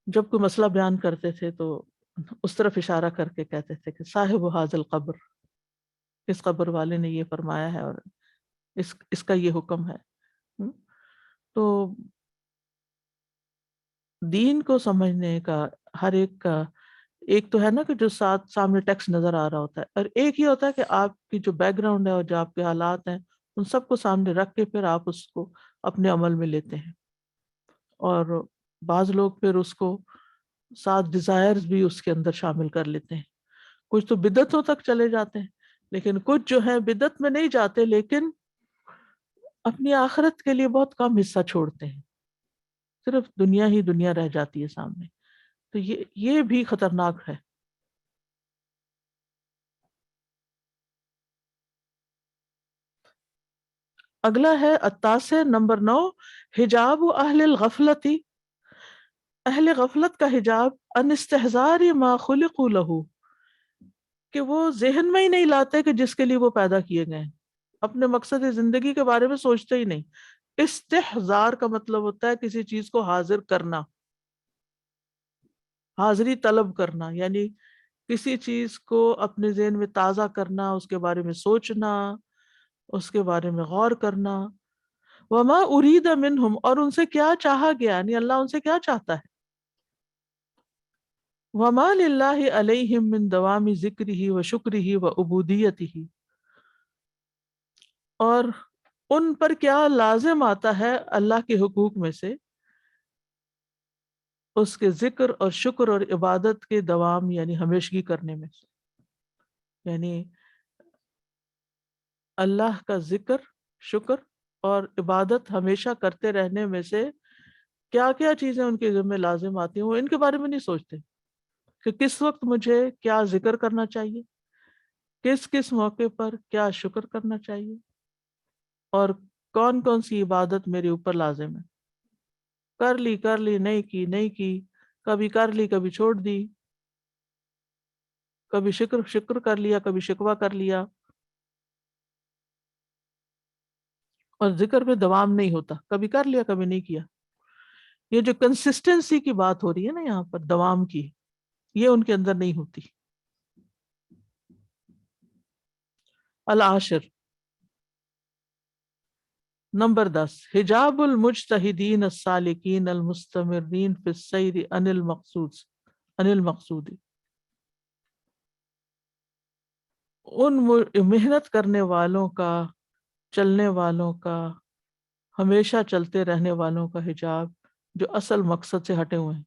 جب کوئی مسئلہ بیان کرتے تھے تو اس طرف اشارہ کر کے کہتے تھے کہ صاحب حاض القبر، اس قبر والے نے یہ فرمایا ہے اور اس کا یہ حکم ہے. تو دین کو سمجھنے کا ہر ایک کا ایک تو ہے نا کہ جو سامنے ٹیکسٹ نظر آ رہا ہوتا ہے، اور ایک یہ ہوتا ہے کہ آپ کی جو بیک گراؤنڈ ہے اور جو آپ کے حالات ہیں ان سب کو سامنے رکھ کے پھر آپ اس کو اپنے عمل میں لیتے ہیں. اور بعض لوگ پھر اس کو ساتھ ڈیزائرز بھی اس کے اندر شامل کر لیتے ہیں. کچھ تو بدعتوں تک چلے جاتے ہیں، لیکن کچھ جو ہیں بدعت میں نہیں جاتے لیکن اپنی آخرت کے لیے بہت کم حصہ چھوڑتے ہیں، صرف دنیا ہی دنیا رہ جاتی ہے سامنے. تو یہ بھی خطرناک ہے. اگلا ہے التاسع، نمبر 9، حجاب اہل الغفلتی، اہل غفلت کا حجاب ان استحضار ما خلقوا لہ، کہ وہ ذہن میں ہی نہیں لاتے کہ جس کے لیے وہ پیدا کیے گئے ہیں، اپنے مقصد زندگی کے بارے میں سوچتے ہی نہیں. استحضار کا مطلب ہوتا ہے کسی چیز کو حاضر کرنا، حاضری طلب کرنا، یعنی کسی چیز کو اپنے ذہن میں تازہ کرنا، اس کے بارے میں سوچنا، اس کے بارے میں غور کرنا. وما ارید منہم، اور ان سے کیا چاہا گیا، یعنی اللہ ان سے کیا چاہتا ہے. وما للہ علیہم من دوام ذکرہ و شکرہ و عبودیتہ، اور ان پر کیا لازم آتا ہے اللہ کے حقوق میں سے اس کے ذکر اور شکر اور عبادت کے دوام، یعنی ہمیشگی کرنے میں سے. یعنی اللہ کا ذکر، شکر اور عبادت ہمیشہ کرتے رہنے میں سے کیا کیا چیزیں ان کے ذمہ لازم آتی ہیں، وہ ان کے بارے میں نہیں سوچتے کہ کس وقت مجھے کیا ذکر کرنا چاہیے، کس کس موقع پر کیا شکر کرنا چاہیے، اور کون کون سی عبادت میرے اوپر لازم ہے. کر لی نہیں کی، کبھی کر لی کبھی چھوڑ دی، کبھی شکر کر لیا کبھی شکوہ کر لیا، اور ذکر پہ دوام نہیں ہوتا، کبھی کر لیا کبھی نہیں کیا. یہ جو کنسسٹنسی کی بات ہو رہی ہے نا یہاں پر، دوام کی، یہ ان کے اندر نہیں ہوتی. العاشر، نمبر 10، حجاب المجتہدین السالکین المستمرین فی السیر عن المقصود، ان محنت کرنے والوں کا، چلنے والوں کا، ہمیشہ چلتے رہنے والوں کا حجاب جو اصل مقصد سے ہٹے ہوئے ہیں،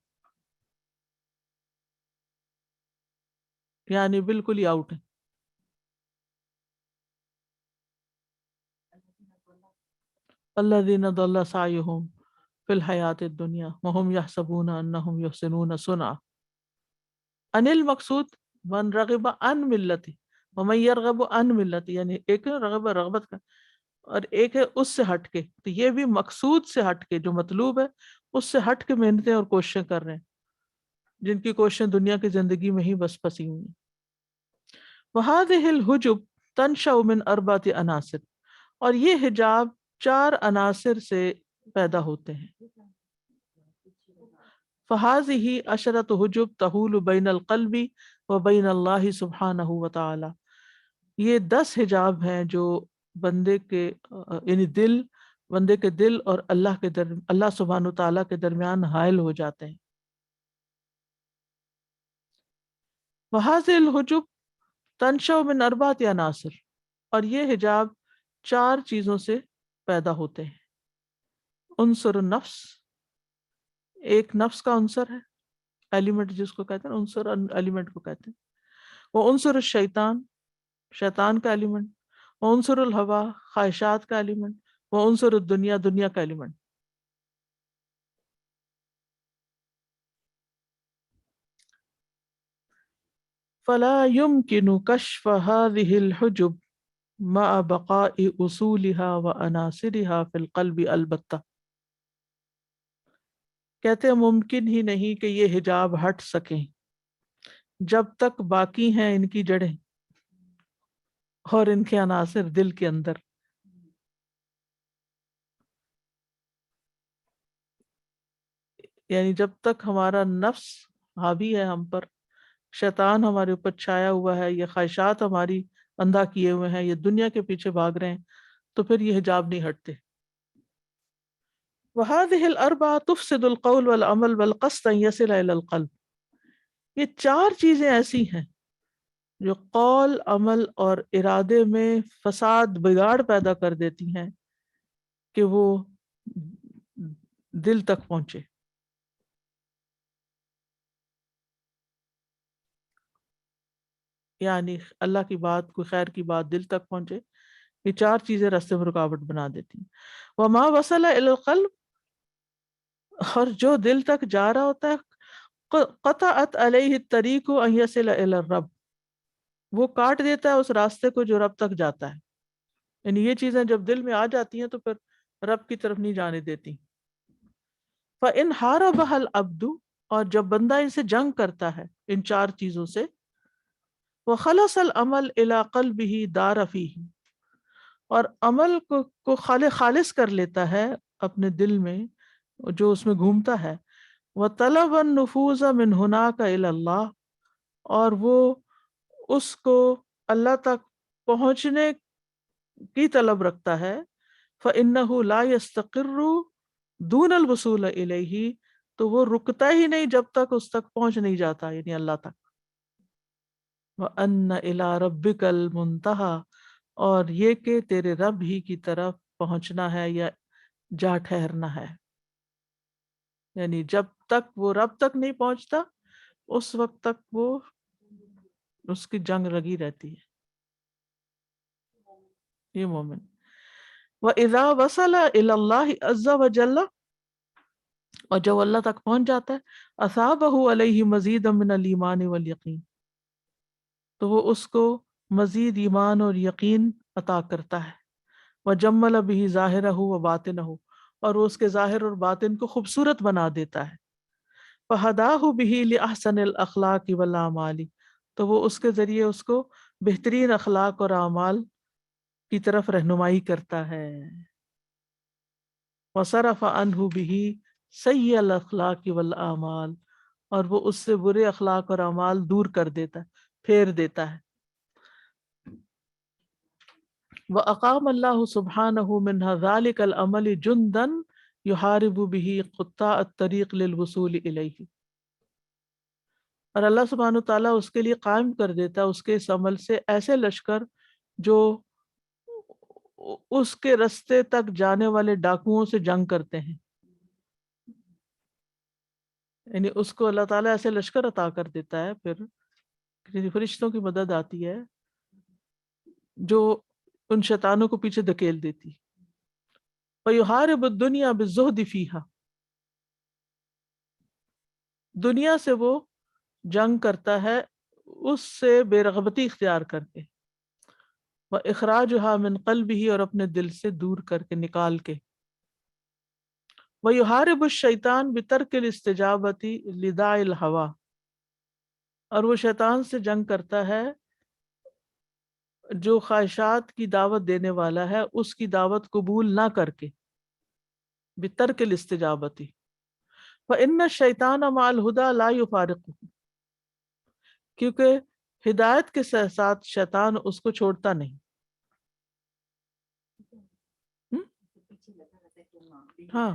یعنی بالکل ہی آؤٹ ہے. الذین ضل سعیہم فی الحیات الدنیا وہم یحسبون انہم یحسنون صنعا. عن المقصود، من رغب عن ملتی ومن یرغب عن ملتی، یعنی ایک ہے رغب رغبت کا، اور ایک ہے اس سے ہٹ کے. تو یہ بھی مقصود سے ہٹ کے، جو مطلوب ہے اس سے ہٹ کے محنتیں اور کوششیں کر رہے ہیں، جن کی کوششیں دنیا کی زندگی میں ہی بس پھنسی ہوئی ہیں. وَهَذِهِ الْحُجُبْ تَنْشَأُ مِنْ أَرْبَعَةِ عَنَاصِرٍ، اور یہ حجاب 4 عناصر سے پیدا ہوتے ہیں. فَهَذِهِ عَشَرَةُ حُجُبْ تَحُولُ بَيْنَ الْقَلْبِ وَبَيْنَ اللَّهِ سُبْحَانَهُ وَتَعَالَى، یہ 10 حجاب ہیں جو بندے کے یعنی بندے کے دل اور اللہ سبحانہ وتعالیٰ کے درمیان حائل ہو جاتے ہیں. وَهَذِهِ الْحُجُبْ تَنْشَأُ مِنْ أَرْبَعَةِ عَنَاصِرٍ، اور یہ حجاب 4 چیزوں سے پیدا ہوتے ہیں. عنصر النفس، ایک نفس کا عنصر ہے، ایلیمنٹ جس کو کہتے ہیں، عنصر ایلیمنٹ کو کہتے ہیں. وہ عنصر الشیطان، شیطان کا ایلیمنٹ. وہ عنصر الہوا، خواہشات کا ایلیمنٹ. وہ عنصر الدنیا، دنیا کا ایلیمنٹ. فلا يمكن كشف هذه الحجب مع بقاء اصولها وعناصرها في القلب البتہ، کہتے ہیں ممکن ہی نہیں کہ یہ حجاب ہٹ سکیں جب تک باقی ہیں ان کی جڑیں اور ان کے عناصر دل کے اندر. یعنی جب تک ہمارا نفس حاوی ہے ہم پر، شیطان ہمارے اوپر چھایا ہوا ہے، یہ خواہشات ہماری اندھا کیے ہوئے ہیں، یہ دنیا کے پیچھے بھاگ رہے ہیں، تو پھر یہ حجاب نہیں ہٹتے. وَهَذِهِ الْأَرْبَعَةُ تُفْسِدُ الْقَوْلَ وَالْعَمَلَ وَالْقَصْدَ أَنْ يَصِلَ إِلَى الْقَلْبِ، یہ 4 چیزیں ایسی ہیں جو قول، عمل اور ارادے میں فساد، بگاڑ پیدا کر دیتی ہیں کہ وہ دل تک پہنچے. یعنی اللہ کی بات، کوئی خیر کی بات دل تک پہنچے، یہ 4 چیزیں راستے میں رکاوٹ بنا دیتی ہیں. وما وصل الی القلب، اور جو دل تک جا رہا ہوتا ہے، قطعت علیہ الطریق ان یصل الی الرب، وہ کاٹ دیتا ہے اس راستے کو جو رب تک جاتا ہے. یعنی یہ چیزیں جب دل میں آ جاتی ہیں تو پھر رب کی طرف نہیں جانے دیتی. فَإِنْ حَارَبَهَا الْعَبْدُ، اور جب بندہ ان سے جنگ کرتا ہے ان 4 چیزوں سے، وَخَلَصَ الْعَمَلْ إِلَىٰ قَلْبِهِ دَارَ فِيهِ، اور عمل کو خالص کر لیتا ہے اپنے دل میں جو اس میں گھومتا ہے، وَطَلَبَ النُّفُوذَ مِنْ هُنَاكَ إِلَى اللَّهِ، اور وہ اس کو اللہ تک پہنچنے کی طلب رکھتا ہے، فَإِنَّهُ لَا يَسْتَقِرُّ دون الوصول الیہ، تو وہ رکتا ہی نہیں جب تک اس تک پہنچ نہیں جاتا، یعنی اللہ تک. وَأَنَّ إِلَىٰ رَبِّكَ الْمُنْتَهَىٰ، اور یہ کہ تیرے رب ہی کی طرف پہنچنا ہے یا جا ٹھہرنا ہے. یعنی جب تک وہ رب تک نہیں پہنچتا اس وقت تک وہ اس کی جنگ لگی رہتی ہے. یہ مومن. وَإِذَا وَصَلَ إِلَى اللَّهِ عَزَّ وَجَلَّ، اور جب اللہ تک پہنچ جاتا ہے، اصابہ علیہ مزید من الایمان والیقین، تو وہ اس کو مزید ایمان اور یقین عطا کرتا ہے. وجمل به ظاہرہ و باطنہ، اور وہ اس کے ظاہر اور باطن کو خوبصورت بنا دیتا ہے. فہداہ به لاحسن الاخلاق والاعمال، تو وہ اس کے ذریعے اس کو بہترین اخلاق اور اعمال کی طرف رہنمائی کرتا ہے. وصرف عنہ به سیئ الاخلاق والاعمال، اور وہ اس سے برے اخلاق اور اعمال دور کر دیتا ہے، پھیر دیتا ہے. وَأَقَامَ اللَّهُ سُبْحَانَهُ مِنْ ذَلِكَ الْعَمَلِ جُنْدًا يُحَارِبُ بِهِ قُطَّاعَ الطَّرِيقِ لِلْوُصُولِ إِلَيْهِ، اور اللہ سبحانہ وتعالیٰ اس کے لیے قائم کر دیتا ہے اس کے اس عمل سے ایسے لشکر جو اس کے رستے تک جانے والے ڈاکوؤں سے جنگ کرتے ہیں. یعنی اس کو اللہ تعالیٰ ایسے لشکر عطا کر دیتا ہے، پھر فرشتوں کی مدد آتی ہے جو ان شیطانوں کو پیچھے دھکیل دیتی. وَيُحَارِبُ الدُّنْيَا بِالزُّهْدِ فِيهَا، دنیا سے وہ جنگ کرتا ہے اس سے بے رغبتی اختیار کر کے. وَإِخْرَاجُهَا مِنْ قَلْبِهِ، اور اپنے دل سے دور کر کے، نکال کے. وَيُحَارِبُ الشَّيْطَانُ بِتَرْكِ الِاسْتِجَابَةِ لِدَاعِ الْهَوَىٰ، اور وہ شیطان سے جنگ کرتا ہے جو خواہشات کی دعوت دینے والا ہے، اس کی دعوت قبول نہ کر کے. بِتَرْكِ الِاسْتِجَابَةِ فَإِنَّ الشَّيْطَانَ مَعَ الْهُدَىٰ لَا يُفَارِقُهُ، کیونکہ ہدایت کے ساتھ شیطان اس کو چھوڑتا نہیں. ہاں،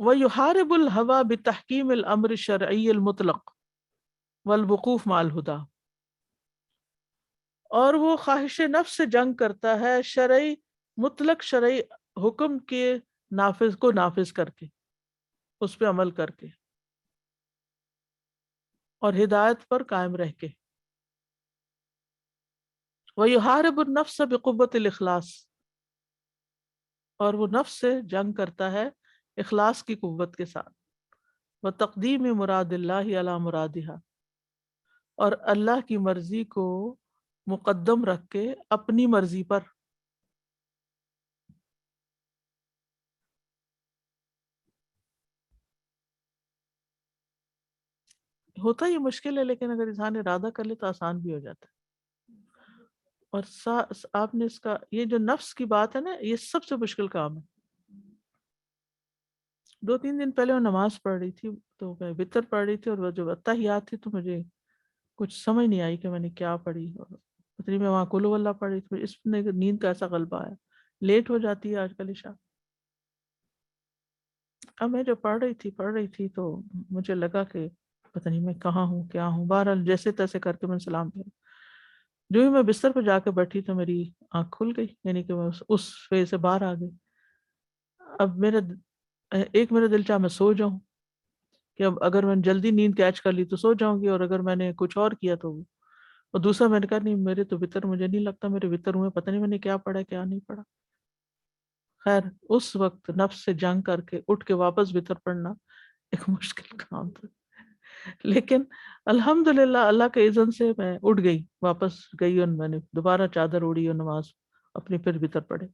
وَيُحَارِبُ الْهَوَىٰ بِتَحْكِيمِ الْأَمْرِ الشَّرْعِيِّ الْمُطْلَقِ وَالْوُقُوفِ مَعَ الْهُدَىٰ، اور وہ خواہش نفس سے جنگ کرتا ہے مطلق شرعی حکم کے نافذ کر کے، اس پہ عمل کر کے، اور ہدایت پر قائم رہ کے. وَيُحَارِبُ النَّفْسَ بِقُوَّةِ الْإِخْلَاصِ، اور وہ نفس سے جنگ کرتا ہے اخلاص کی قوت کے ساتھ. وَتَقْدِيمِ مُرَادِ اللَّهِ عَلَى مُرَادِهَا، اور اللہ کی مرضی کو مقدم رکھ کے اپنی مرضی پر. ہوتا یہ مشکل ہے، لیکن اگر انسان ارادہ کر لے تو آسان بھی ہو جاتا ہے. اور آپ نے اس کا یہ جو نفس کی بات ہے نا، یہ سب سے مشکل کام ہے. 2-3 دن پہلے میں نماز پڑھ رہی تھی، تو میں وتر پڑھ رہی تھی، اور وہ جو اتحیات تھی تو مجھے کچھ سمجھ نہیں آئی کہ میں نے کیا پڑھی، اور پتہ نہیں میں وہاں قل ہو اللہ پڑھ رہی تھی. اس میں نیند کا ایسا غلبہ آیا، لیٹ ہو جاتی ہے آج کل عشاء. اب میں جو پڑھ رہی تھی تو مجھے لگا کہ پتہ نہیں میں کہاں ہوں کیا ہوں. بہرحال جیسے تیسے کر کے میں نے سلام پھیرا. جو ہی میں بستر پہ جا کے بیٹھی تو میری آنکھ کھل گئی، یعنی کہ میں اس فیز سے باہر آ گئی. اب میرا دل چاہا میں سو جاؤں، کہ اب اگر میں نے جلدی نیند کیچ کر لی تو سو جاؤں گی، اور اگر میں نے کچھ اور کیا تو اور دوسرا میں نے کہا نہیں میرے تو وطر مجھے نہیں لگتا میرے وطر ہوئے، پتہ نہیں میں نے کیا پڑھا کیا نہیں پڑھا. خیر اس وقت نفس سے جنگ کر کے اٹھ کے واپس وطر پڑھنا ایک مشکل کام تھا، لیکن الحمدللہ اللہ کے اذن سے میں اٹھ گئی، واپس گئی اور میں نے دوبارہ چادر اوڑھی اور نماز اپنی پھر وطر پڑھے.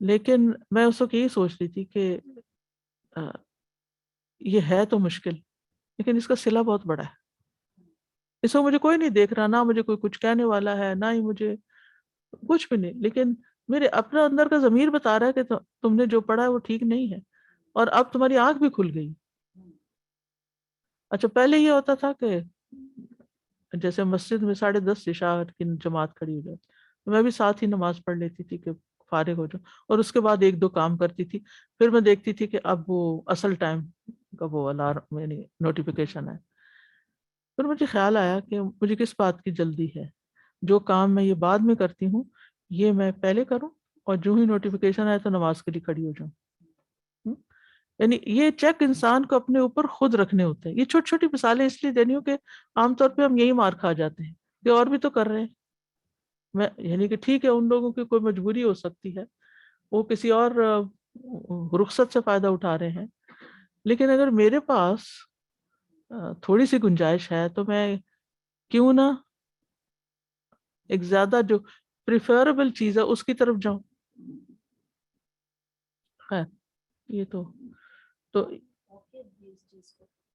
لیکن میں اس وقت یہی سوچ رہی تھی کہ یہ ہے تو مشکل لیکن اس کا صلہ بہت بڑا ہے. اس وقت مجھے کوئی نہیں دیکھ رہا، نہ مجھے کوئی کچھ کہنے والا ہے، نہ ہی مجھے کچھ بھی نہیں، لیکن میرے اپنا اندر کا ضمیر بتا رہا ہے کہ تم نے جو پڑھا ہے وہ ٹھیک نہیں ہے، اور اب تمہاری آنکھ بھی کھل گئی. اچھا پہلے یہ ہوتا تھا کہ جیسے مسجد میں 10:30 عشاء کی جماعت کھڑی ہو جائے تو میں بھی ساتھ ہی نماز پڑھ لیتی تھی کہ فارغ ہو جاؤں، اور اس کے بعد ایک دو کام کرتی تھی، پھر میں دیکھتی تھی کہ اب وہ اصل ٹائم کا وہ الارم یعنی نوٹیفیکیشن ہے. پھر مجھے خیال آیا کہ مجھے کس بات کی جلدی ہے، جو کام میں یہ بعد میں کرتی ہوں یہ میں پہلے کروں، اور جو ہی نوٹیفیکیشن آئے تو نماز کے لیے کھڑی ہو جاؤں. یعنی یہ چیک انسان کو اپنے اوپر خود رکھنے ہوتے ہیں. یہ چھوٹی چھوٹی مثالیں اس لیے دینی ہوں کہ عام طور پہ ہم یہی مار کھا جاتے ہیں کہ اور بھی تو کر رہے ہیں. میں یعنی کہ ٹھیک ہے ان لوگوں کی کوئی مجبوری ہو سکتی ہے، وہ کسی اور رخصت سے فائدہ اٹھا رہے ہیں، لیکن اگر میرے پاس تھوڑی سی گنجائش ہے تو میں کیوں نہ ایک زیادہ جو پریفریبل چیز ہے اس کی طرف جاؤں. خیر یہ تو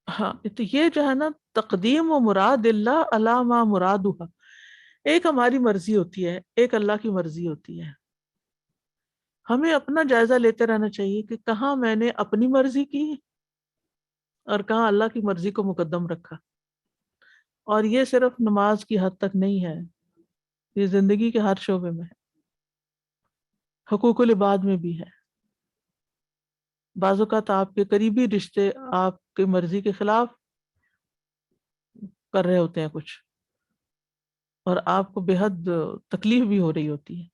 ہاں تو یہ جو ہے نا تقدیم و مراد اللہ علی ما مرادہ، ایک ہماری مرضی ہوتی ہے ایک اللہ کی مرضی ہوتی ہے. ہمیں اپنا جائزہ لیتے رہنا چاہیے کہ کہاں میں نے اپنی مرضی کی اور کہاں اللہ کی مرضی کو مقدم رکھا. اور یہ صرف نماز کی حد تک نہیں ہے، یہ زندگی کے ہر شعبے میں ہے، حقوق العباد میں بھی ہے. بعض اوقات آپ کے قریبی رشتے آپ کی مرضی کے خلاف کر رہے ہوتے ہیں کچھ، اور آپ کو بے حد تکلیف بھی ہو رہی ہوتی ہے،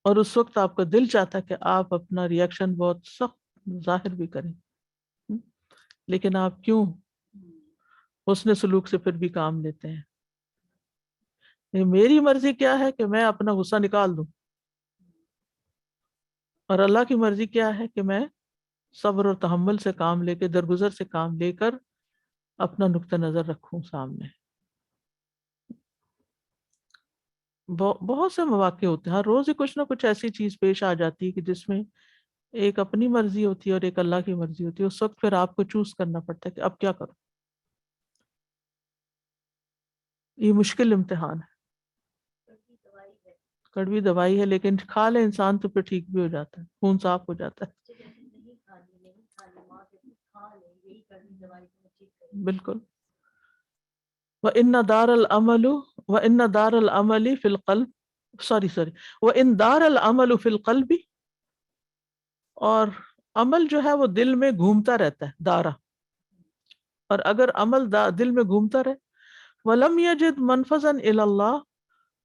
اور اس وقت آپ کا دل چاہتا ہے کہ آپ اپنا ریئیکشن بہت سخت ظاہر بھی کریں، لیکن آپ کیوں حسن سلوک سے پھر بھی کام لیتے ہیں. میری مرضی کیا ہے کہ میں اپنا غصہ نکال دوں، اور اللہ کی مرضی کیا ہے کہ میں صبر اور تحمل سے کام لے کے درگزر سے کام لے کر اپنا نقطہ نظر رکھوں سامنے. بہت سے مواقع ہوتے ہیں، ہر روز ہی کچھ نہ کچھ ایسی چیز پیش آ جاتی ہے کہ جس میں ایک اپنی مرضی ہوتی ہے اور ایک اللہ کی مرضی ہوتی ہے. اس وقت پھر آپ کو چوز کرنا پڑتا ہے کہ اب کیا کروں. یہ مشکل امتحان ہے، کڑوی دوائی ہے، لیکن کھا لے انسان تو پھر ٹھیک بھی ہو جاتا ہے، خون صاف ہو جاتا ہے. بالکل. وَإِنَّ دَارَ الْعَمَلُ وَإِنَّ دَارَ الْعَمَلِ فِي الْقَلْبِ وَإِنَّ دَارَ الْعَمَلُ فِي الْقَلْبِ، اور عمل جو ہے وہ دل میں گھومتا رہتا ہے دارا، اور اگر عمل دل میں گھومتا رہے وَلَمْ يَجِدْ مَنْفَذًا إِلَى اللَّهِ،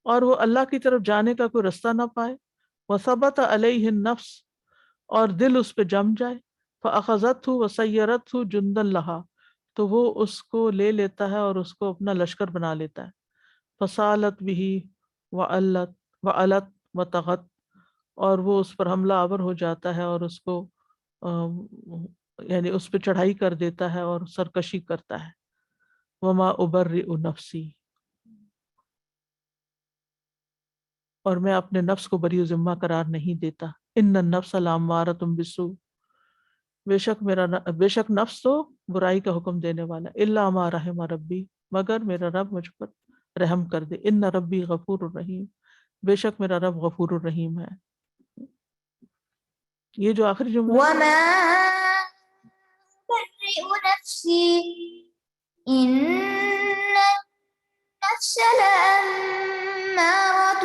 اور وہ اللہ کی طرف جانے کا کوئی رستہ نہ پائے، وَثَبَتَ عَلَيْهِ النَّفْسُ، اور دل اس پہ جم جائے، فَأَخَذَتْهُ وَسَيَّرَتْهُ جُنْدًا لَهَا، تو وہ اس کو لے لیتا ہے اور اس کو اپنا لشکر بنا لیتا ہے. فَصَالَتْ بِهِ وَعَلَتْ وَطَغَتْ، اور وہ اس پر حملہ آور ہو جاتا ہے اور اس کو یعنی اس پہ چڑھائی کر دیتا ہے اور سرکشی کرتا ہے. وَمَا أُبَرِّئُ نَفْسِي، اور میں اپنے نفس کو بری ذمہ قرار نہیں دیتا. ان النفس لامارۃ بالسوء، بے شک نفس تو برائی کا حکم دینے والا. الا ما رحم ربی، مگر میرا رب مجھ پر رحم کر دے. ان ربی غفور الرحیم، بے شک میرا رب غفور الرحیم ہے. یہ جو آخری جملہ ہے، وما أبرئ نفسي إن النفس لأمارة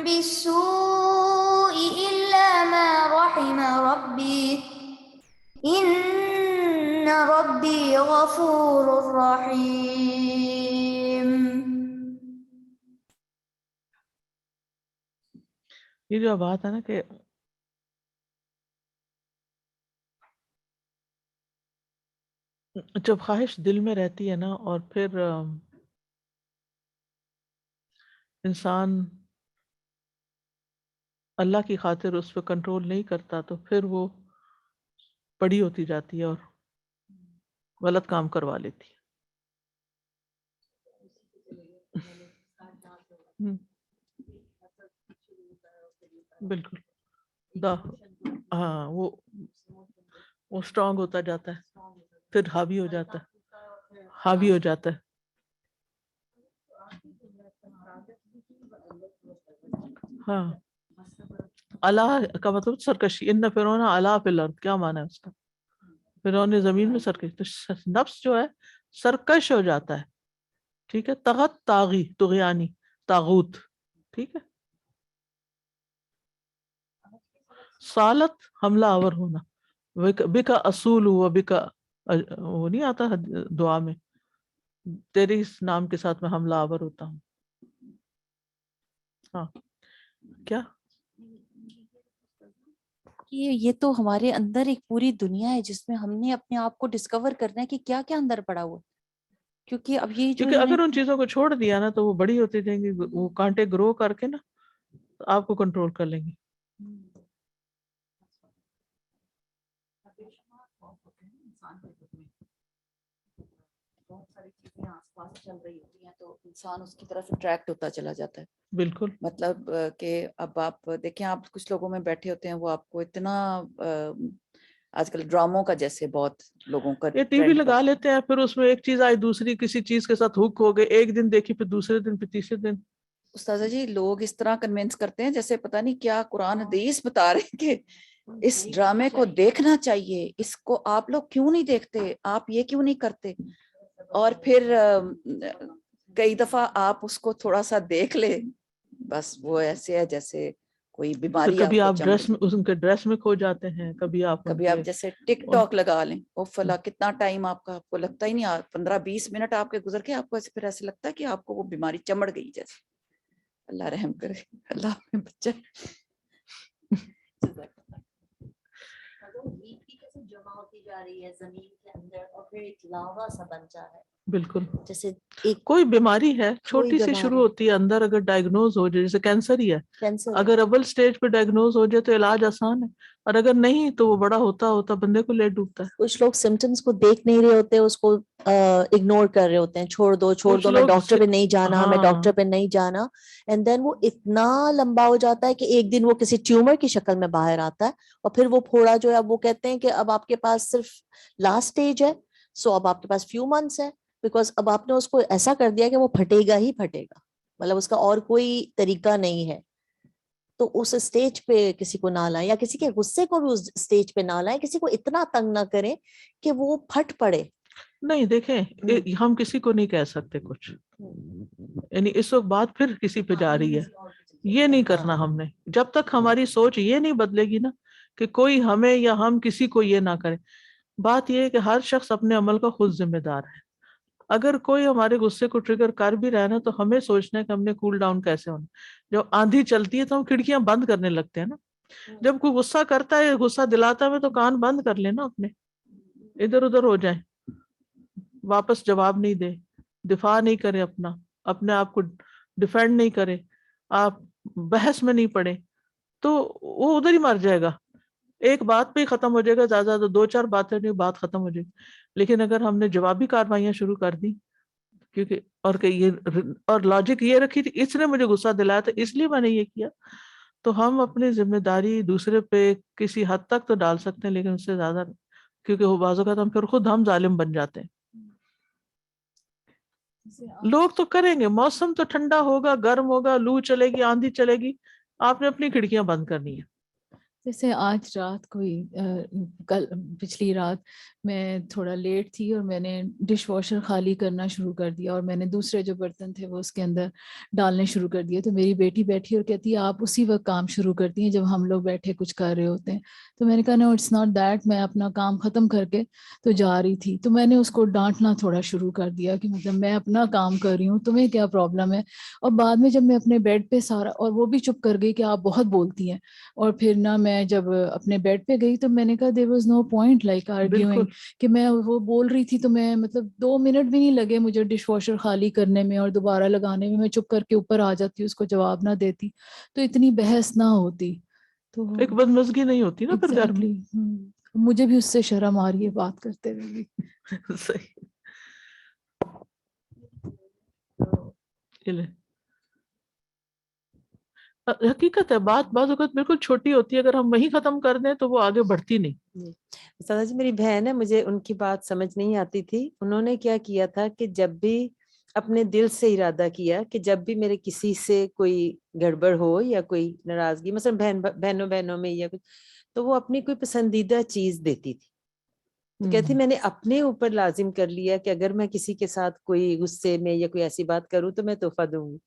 بالسوء إلا ما رحم ربي إن ربي غفور رحيم. یہ جو بات ہے نا کہ جب خواہش دل میں رہتی ہے نا اور پھر انسان اللہ کی خاطر اس پہ کنٹرول نہیں کرتا تو پھر وہ بڑی ہوتی جاتی ہے اور غلط کام کروا لیتی ہے. بالکل ہاں وہ اسٹرانگ ہوتا جاتا ہے پھر حاوی ہو جاتا ہے. ہاں اللہ کا مطلب سرکشی. ان فرعون علا فی الارض کیا معنی ہے اس کا؟ فرعون نے زمین میں سرکشی. تو نفس جو ہے سرکش ہو جاتا ہے. ٹھیک ہے. طغت طاغی طغیانی طاغوت. ٹھیک ہے. سالت حملہ آور ہونا. بکا اصول ہوا بکا وہ نہیں آتا دعا میں تیرے اس نام کے ساتھ میں حملہ آور ہوتا ہوں. ہاں کیا یہ تو ہمارے اندر ایک پوری دنیا ہے جس میں ہم نے اپنے آپ کو ڈسکور کرنا ہے کہ کیا کیا اندر پڑا ہوا ہے. کیونکہ اب یہ جو کیونکہ اگر ان چیزوں کو چھوڑ دیا نا تو وہ بڑی ہوتی جائیں گی. وہ کانٹے گرو کر کے نا آپ کو کنٹرول کر لیں گی. بہت ساری چیزیں آس پاس چل رہی ہوتی ہیں تو انسان اس کی طرف اٹریکٹ ہوتا چلا جاتا ہے. بالکل. مطلب کہ اب آپ دیکھیں آپ کچھ لوگوں میں بیٹھے ہوتے ہیں وہ آپ کو اتنا آج کل ڈراموں کا جیسے بہت لوگوں کا یہ ٹی وی لگا لیتے ہیں پھر اس میں ایک چیز آئی دوسری کسی چیز کے ساتھ ہوک ہو گئے. ایک دن دیکھی پھر دوسرے دن پھر تیسرے دن. استاذہ جی لوگ اس طرح کنوینس کرتے ہیں جیسے پتہ نہیں کیا قرآن حدیث بتا رہے ہیں کہ اس ڈرامے کو دیکھنا چاہیے. اس کو آپ لوگ کیوں نہیں دیکھتے, آپ یہ کیوں نہیں کرتے. اور پھر کئی دفعہ آپ اس کو تھوڑا سا دیکھ لیں بس وہ ایسے ہے جیسے کوئی پھر بیماری کبھی آپ کو آپ چمڑ ڈریس میں ان کے ڈریس میں کھو جاتے ہیں. کبھی آپ ان کبھی آپ کے جیسے ٹک ٹاک لگا لیں او فلا کتنا ٹائم آپ کا آپ کو لگتا ہی نہیں 15-20 منٹ آپ کے گزر کے آپ کو پھر ایسے لگتا ہے کہ آپ کو وہ بیماری چمڑ گئی جیسے. اللہ رحم کرے, اللہ میں بچہ جمع ہوتی جا رہی ہے زمین کے اندر اور پھر ایک لاوا سا بنتا ہے. بالکل جیسے ایک کوئی بیماری ہے کوئی چھوٹی سی شروع بیماری ہوتی ہے اندر اگر ڈائگنوز ہو جائے جیسے کینسر ہی ہے کینسر اگر اول سٹیج پہ ڈائگنوز ہو جائے تو علاج آسان ہے اور اگر نہیں تو وہ بڑا ہوتا ہوتا بندے کو لے ڈوبتا ہے. کچھ لوگ سمٹمز کو دیکھ نہیں رہے ہوتے اس کو اگنور کر رہے ہوتے ہیں. چھوڑ کچھ دو میں لوگ ڈاکٹر پہ نہیں جانا میں ہاں ڈاکٹر پہ نہیں جانا. اینڈ دین وہ اتنا لمبا ہو جاتا ہے کہ ایک دن وہ کسی ٹیومر کی شکل میں باہر آتا ہے اور پھر وہ پھوڑا جو ہے وہ کہتے ہیں کہ اب آپ کے پاس صرف لاسٹ سٹیج ہے. سو اب آپ کے پاس فیو منتھس ہے بیکاز اب آپ نے اس کو ایسا کر دیا کہ وہ پھٹے گا ہی پھٹے گا. مطلب اس کا اور کوئی طریقہ نہیں ہے. تو اس اسٹیج پہ کسی کو نہ لائیں یا کسی کے غصے کو بھی اس اسٹیج پہ نہ لائیں. کسی کو اتنا تنگ نہ کریں کہ وہ پھٹ پڑے. نہیں دیکھیں ہم کسی کو نہیں کہہ سکتے کچھ یعنی اس وقت بات پھر کسی پہ جا رہی ہے. یہ نہیں کرنا ہم نے جب تک ہماری سوچ یہ نہیں بدلے گی نا کہ کوئی ہمیں یا ہم کسی کو یہ نہ کرے. بات یہ ہے کہ ہر شخص اپنے عمل کا خود ذمہ دار ہے. اگر کوئی ہمارے غصے کو ٹریگر کر بھی رہا ہے نا تو ہمیں سوچنا ہے کہ ہم نے کول ڈاؤن کیسے ہونا. جب آندھی چلتی ہے تو ہم کھڑکیاں بند کرنے لگتے ہیں نا. جب کوئی غصہ کرتا ہے غصہ دلاتا ہے تو کان بند کر لینا اپنے, ادھر ادھر ہو جائیں, واپس جواب نہیں دے, دفاع نہیں کرے, اپنے آپ کو ڈیفینڈ نہیں کرے, آپ بحث میں نہیں پڑے تو وہ ادھر ہی مر جائے گا. ایک بات پہ ہی ختم ہو جائے گا, زیادہ زیادہ 2-4 باتیں نہیں بات ختم ہو جائے گی. لیکن اگر ہم نے جوابی کارروائیاں شروع کر دی کیونکہ اور کہ یہ اور لاجک یہ رکھی تھی اس نے مجھے غصہ دلایا تھا اس لیے میں نے یہ کیا, تو ہم اپنی ذمہ داری دوسرے پہ کسی حد تک تو ڈال سکتے ہیں لیکن اس سے زیادہ نہیں, کیونکہ وہ بعض اوقات ہم پھر خود ہم ظالم بن جاتے ہیں. لوگ تو کریں گے, موسم تو ٹھنڈا ہوگا, گرم ہوگا, لو چلے گی, آندھی چلے گی, آپ نے اپنی کھڑکیاں بند کرنی ہے. جیسے آج رات کل پچھلی رات میں تھوڑا لیٹ تھی اور میں نے ڈش واشر خالی کرنا شروع کر دیا اور میں نے دوسرے جو برتن تھے وہ اس کے اندر ڈالنے شروع کر دیے. تو میری بیٹی بیٹھی اور کہتی ہے آپ اسی وقت کام شروع کرتی ہیں جب ہم لوگ بیٹھے کچھ کر رہے ہوتے ہیں. تو میں نے کہا نو اٹس ناٹ دیٹ, میں اپنا کام ختم کر کے تو جا رہی تھی. تو میں نے اس کو ڈانٹنا تھوڑا شروع کر دیا کہ مطلب میں اپنا کام کر رہی ہوں, تمہیں کیا پرابلم ہے. اور بعد میں جب میں اپنے بیڈ پہ سارا, اور وہ بھی چپ کر گئی کہ آپ بہت بولتی ہیں, اور پھر نہ میں میں جب اپنے بیڈ پہ گئی تو میں نے کہا there was no point like arguing بالکل کہ میں وہ بول رہی تھی تو میں مطلب 2 منٹ بھی نہیں لگے مجھے ڈش واشر خالی کرنے میں اور دوبارہ لگانے میں چپ کر کے اوپر آ جاتی اس کو جواب نہ دیتی تو اتنی بحث نہ ہوتی. تو ایک بدمزگی نہیں ہوتی نا پھر گھر میں. Exactly. مجھے بھی اس سے شرم آ رہی ہے بات کرتے ہوئے بھی. صحیح. حقیقت ہے بات بعض اوقات بالکل چھوٹی ہوتی ہے, اگر ہم وہیں ختم کر دیں تو وہ آگے بڑھتی نہیں. استاذہ جی میری بہن ہے, مجھے ان کی بات سمجھ نہیں آتی تھی. انہوں نے کیا کیا تھا کہ جب بھی اپنے دل سے ارادہ کیا کہ جب بھی میرے کسی سے کوئی گڑبڑ ہو یا کوئی ناراضگی مثلا بہنوں میں یا کچھ, تو وہ اپنی کوئی پسندیدہ چیز دیتی تھی. تو کہتی میں نے اپنے اوپر لازم کر لیا کہ اگر میں کسی کے ساتھ کوئی غصے میں یا کوئی ایسی بات کروں تو میں تحفہ دوں گی,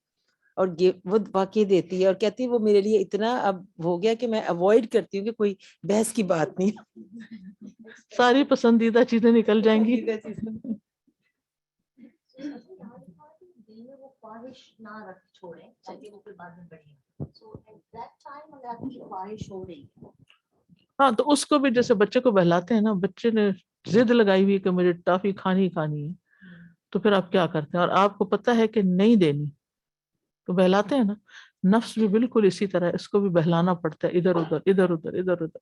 اور وہ واقعی دیتی ہے. اور کہتی وہ میرے لیے اتنا اب ہو گیا کہ میں اوائڈ کرتی ہوں کہ کوئی بحث کی بات نہیں, ساری پسندیدہ چیزیں نکل جائیں گی. دل میں وہ خواہش نہ رکھ چھوڑیں تاکہ وہ پھر بعد میں بڑھے. سو ایٹ دیٹ ٹائم اگر آپ کی خواہش ہو رہی ہے, ہاں تو اس کو بھی جیسے بچے کو بہلاتے ہیں نا, بچے نے ضد لگائی ہوئی کہ مجھے ٹافی کھانی ہے, تو پھر آپ کیا کرتے ہیں اور آپ کو پتہ ہے کہ نہیں دینی تو بہلاتے ہیں نا. نفس بھی بالکل اسی طرح, اس کو بھی بہلانا پڑتا ہے, ادھر ادھر ادھر ادھر ادھر ادھر,